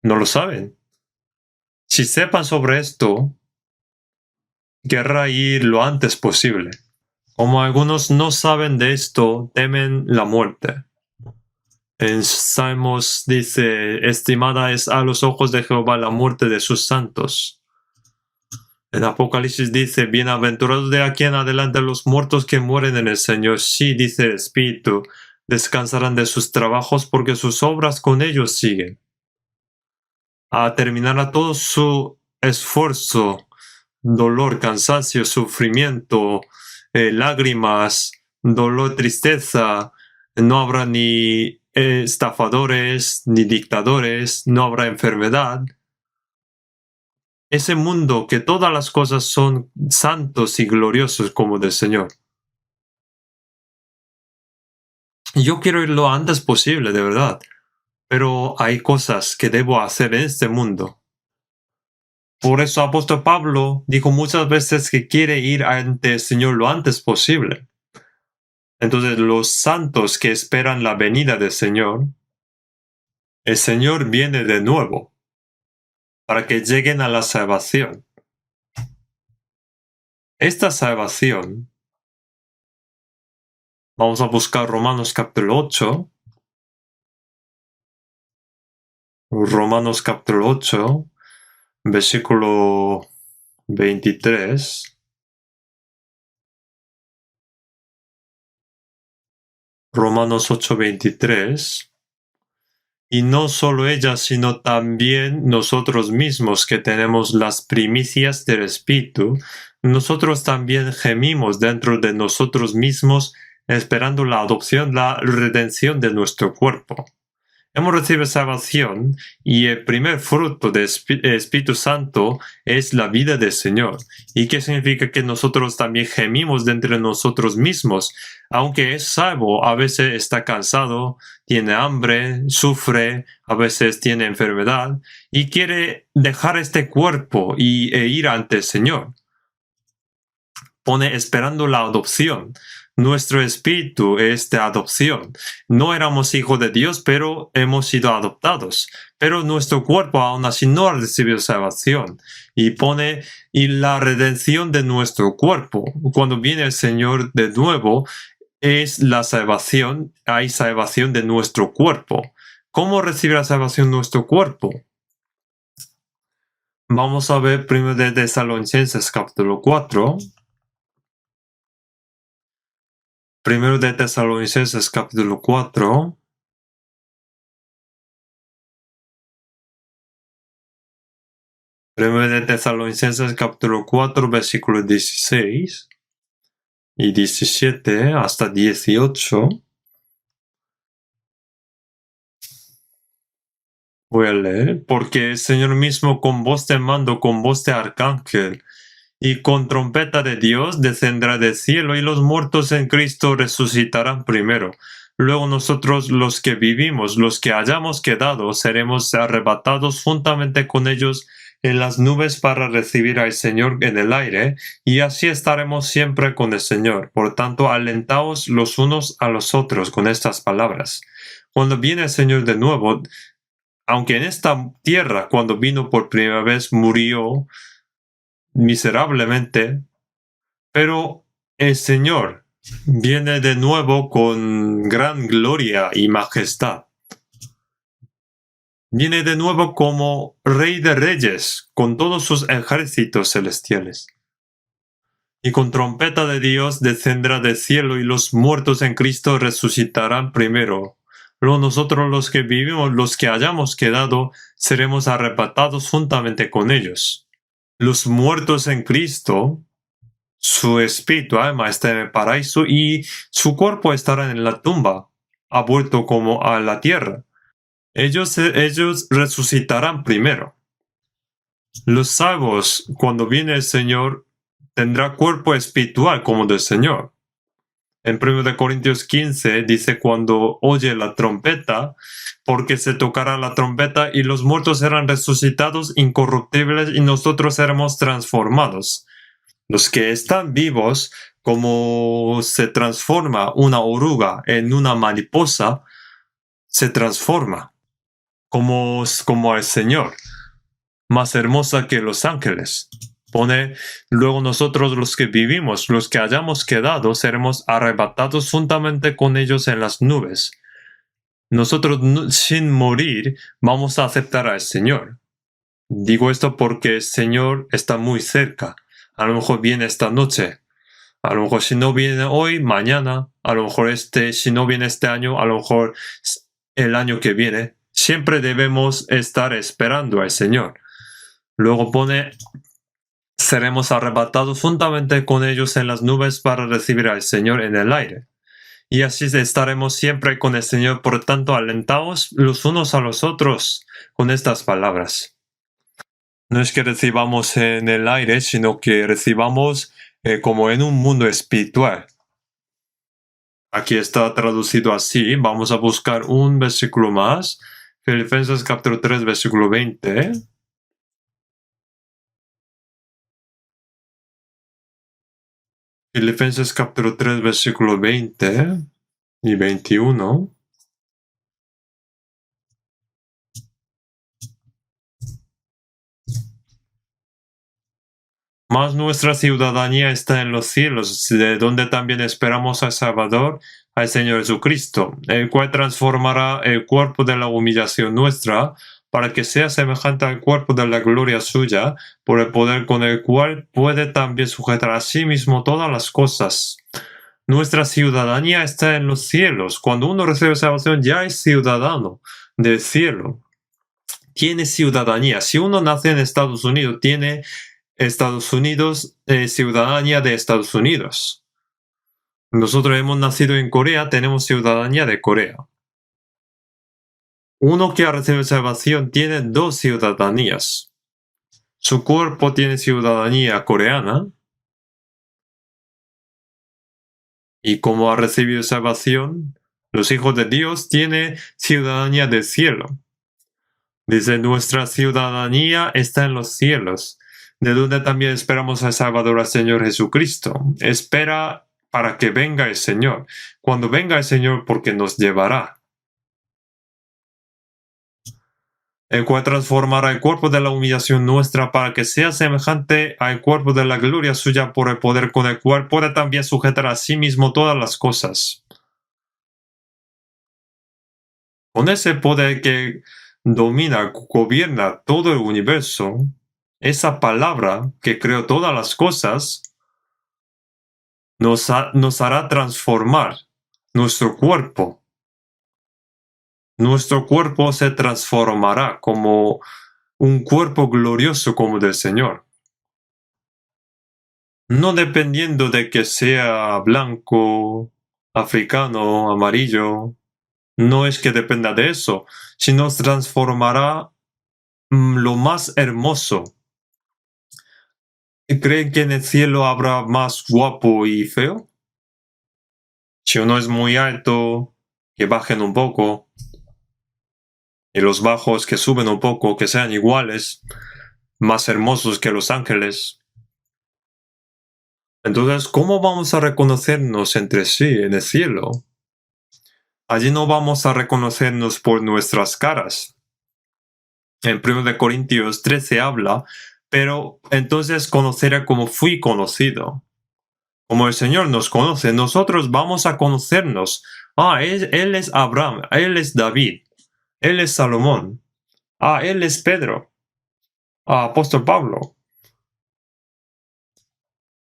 No lo saben. Si sepan sobre esto, querrá ir lo antes posible. Como algunos no saben de esto, temen la muerte. En Salmos dice, estimada es a los ojos de Jehová la muerte de sus santos. En Apocalipsis dice, bienaventurados de aquí en adelante los muertos que mueren en el Señor. Sí, dice el Espíritu, descansarán de sus trabajos porque sus obras con ellos siguen. Terminará todo su esfuerzo, dolor, cansancio, sufrimiento, lágrimas, dolor, tristeza. No habrá ni estafadores, ni dictadores, no habrá enfermedad. Ese mundo que todas las cosas son santos y gloriosos como del Señor. Yo quiero ir lo antes posible, de verdad, pero hay cosas que debo hacer en este mundo. Por eso apóstol Pablo dijo muchas veces que quiere ir ante el Señor lo antes posible. Entonces los santos que esperan la venida del Señor, el Señor viene de nuevo para que lleguen a la salvación. Esta salvación, vamos a buscar Romanos capítulo 8. Romanos capítulo 8, versículo 23. Romanos 8, 23. Y no solo ella, sino también nosotros mismos que tenemos las primicias del Espíritu, nosotros también gemimos dentro de nosotros mismos esperando la adopción, la redención de nuestro cuerpo. Hemos recibido salvación y el primer fruto del Espíritu Santo es la vida del Señor. ¿Y qué significa? Que nosotros también gemimos dentro de nosotros mismos. Aunque es salvo, a veces está cansado, tiene hambre, sufre, a veces tiene enfermedad y quiere dejar este cuerpo e ir ante el Señor. Pone esperando la adopción. Nuestro espíritu es de adopción. No éramos hijos de Dios, pero hemos sido adoptados. Pero nuestro cuerpo aún así no ha recibido salvación. Y pone y la redención de nuestro cuerpo. Cuando viene el Señor de nuevo, es la salvación. Hay salvación de nuestro cuerpo. ¿Cómo recibir la salvación de nuestro cuerpo? Vamos a ver primero de Tesalonicenses capítulo 4. Primero de Tesalonicenses capítulo 4. Primero de Tesalonicenses capítulo 4, versículos 16 y 17 hasta 18. Voy a leer. Porque el Señor mismo con voz de mando, con voz de arcángel y con trompeta de Dios descenderá del cielo y los muertos en Cristo resucitarán primero. Luego nosotros los que vivimos, los que hayamos quedado, seremos arrebatados juntamente con ellos en las nubes para recibir al Señor en el aire, y así estaremos siempre con el Señor. Por tanto, alentaos los unos a los otros con estas palabras. Cuando viene el Señor de nuevo, aunque en esta tierra, cuando vino por primera vez, murió miserablemente, pero el Señor viene de nuevo con gran gloria y majestad. Viene de nuevo como Rey de Reyes, con todos sus ejércitos celestiales. Y con trompeta de Dios descenderá del cielo y los muertos en Cristo resucitarán primero. Luego nosotros los que vivimos, los que hayamos quedado, seremos arrebatados juntamente con ellos. Los muertos en Cristo, su espíritu, alma está en el paraíso y su cuerpo estará en la tumba, ha vuelto como a la tierra. Ellos resucitarán primero. Los salvos, cuando viene el Señor, tendrá cuerpo espiritual como del Señor. En 1 Corintios 15 dice cuando oye la trompeta, porque se tocará la trompeta y los muertos serán resucitados incorruptibles y nosotros seremos transformados. Los que están vivos, como se transforma una oruga en una mariposa, se transforma como el Señor, más hermosa que los ángeles. Pone, luego nosotros los que vivimos, los que hayamos quedado, seremos arrebatados juntamente con ellos en las nubes. Nosotros sin morir vamos a aceptar al Señor. Digo esto porque el Señor está muy cerca. A lo mejor viene esta noche. A lo mejor si no viene hoy, mañana. A lo mejor si no viene este año, a lo mejor el año que viene. Siempre debemos estar esperando al Señor. Luego pone, seremos arrebatados juntamente con ellos en las nubes para recibir al Señor en el aire. Y así estaremos siempre con el Señor. Por tanto, alentaos los unos a los otros con estas palabras. No es que recibamos en el aire, sino que recibamos como en un mundo espiritual. Aquí está traducido así. Vamos a buscar un versículo más. Filipenses capítulo 3, versículo 20. Filipenses capítulo 3, versículo 20 y 21. Mas nuestra ciudadanía está en los cielos, de donde también esperamos al Salvador, al Señor Jesucristo, el cual transformará el cuerpo de la humillación nuestra, para que sea semejante al cuerpo de la gloria suya, por el poder con el cual puede también sujetar a sí mismo todas las cosas. Nuestra ciudadanía está en los cielos. Cuando uno recibe salvación, ya es ciudadano del cielo. Tiene ciudadanía. Si uno nace en Estados Unidos, tiene Estados Unidos, ciudadanía de Estados Unidos. Nosotros hemos nacido en Corea, tenemos ciudadanía de Corea. Uno que ha recibido salvación tiene dos ciudadanías. Su cuerpo tiene ciudadanía coreana, y como ha recibido salvación, los hijos de Dios tienen ciudadanía del cielo. Dice, nuestra ciudadanía está en los cielos, de donde también esperamos al Salvador, al Señor Jesucristo. Espera para que venga el Señor. Cuando venga el Señor, porque nos llevará. El cual transformará el cuerpo de la humillación nuestra para que sea semejante al cuerpo de la gloria suya por el poder con el cual puede también sujetar a sí mismo todas las cosas. Con ese poder que domina, gobierna todo el universo, esa palabra que creó todas las cosas, nos hará transformar nuestro cuerpo. Nuestro cuerpo se transformará como un cuerpo glorioso como del Señor. No dependiendo de que sea blanco, africano, amarillo. No es que dependa de eso, sino se transformará lo más hermoso. ¿Creen que en el cielo habrá más guapo y feo? Si uno es muy alto, que bajen un poco. Y los bajos que suben un poco, que sean iguales, más hermosos que los ángeles. Entonces, ¿cómo vamos a reconocernos entre sí en el cielo? Allí no vamos a reconocernos por nuestras caras. En 1 Corintios 13 habla, pero entonces conoceré como fui conocido. Como el Señor nos conoce, nosotros vamos a conocernos. Él es Abraham, él es David, él es Salomón, él es Pedro, Apóstol Pablo.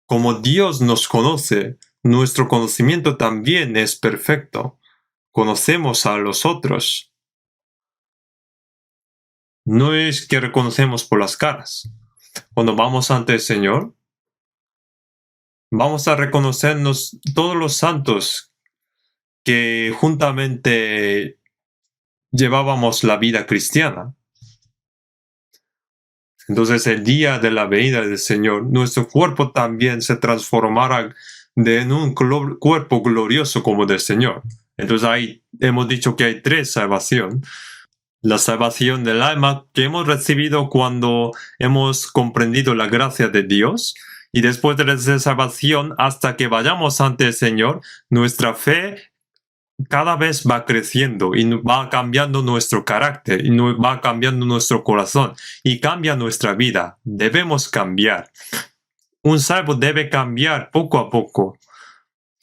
Como Dios nos conoce, nuestro conocimiento también es perfecto. Conocemos a los otros. No es que reconocemos por las caras. Cuando vamos ante el Señor, vamos a reconocernos todos los santos que juntamente llevábamos la vida cristiana. Entonces, el día de la venida del Señor, nuestro cuerpo también se transformará en un cuerpo glorioso como del Señor. Entonces, ahí hemos dicho que hay tres salvaciones. La salvación del alma que hemos recibido cuando hemos comprendido la gracia de Dios. Y después de esa salvación, hasta que vayamos ante el Señor, nuestra fe cada vez va creciendo y va cambiando nuestro carácter y va cambiando nuestro corazón y cambia nuestra vida. Debemos cambiar. Un salvo debe cambiar poco a poco.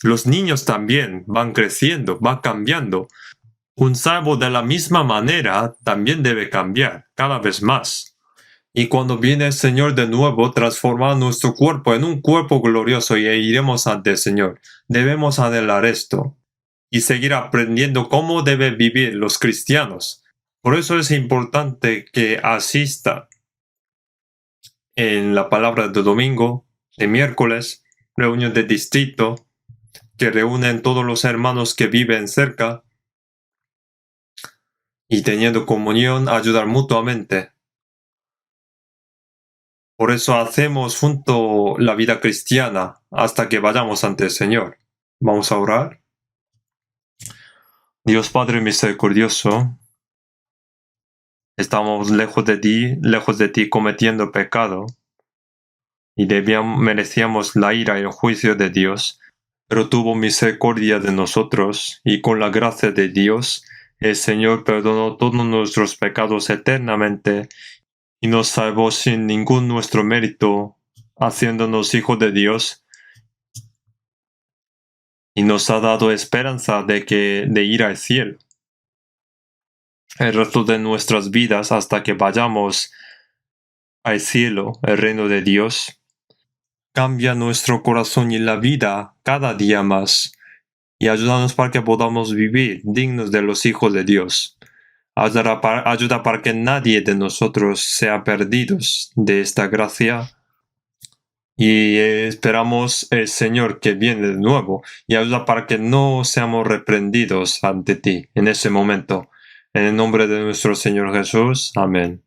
Los niños también van creciendo, van cambiando. Un salvo de la misma manera también debe cambiar cada vez más. Y cuando viene el Señor de nuevo, transformar nuestro cuerpo en un cuerpo glorioso y iremos ante el Señor. Debemos anhelar esto y seguir aprendiendo cómo deben vivir los cristianos. Por eso es importante que asista en la palabra de domingo, de miércoles, reunión de distrito, que reúnen todos los hermanos que viven cerca y teniendo comunión, ayudar mutuamente. Por eso hacemos junto la vida cristiana hasta que vayamos ante el Señor. Vamos a orar. Dios Padre misericordioso, estamos lejos de ti cometiendo pecado, y merecíamos la ira y el juicio de Dios, pero tuvo misericordia de nosotros, y con la gracia de Dios, el Señor perdonó todos nuestros pecados eternamente, y nos salvó sin ningún nuestro mérito, haciéndonos hijos de Dios, y nos ha dado esperanza de ir al cielo. El resto de nuestras vidas hasta que vayamos al cielo, el reino de Dios, cambia nuestro corazón y la vida cada día más, y ayúdanos para que podamos vivir dignos de los hijos de Dios. Ayuda para que nadie de nosotros sea perdidos de esta gracia. Y esperamos el Señor que viene de nuevo y ayuda para que no seamos reprendidos ante ti en ese momento. En el nombre de nuestro Señor Jesús. Amén.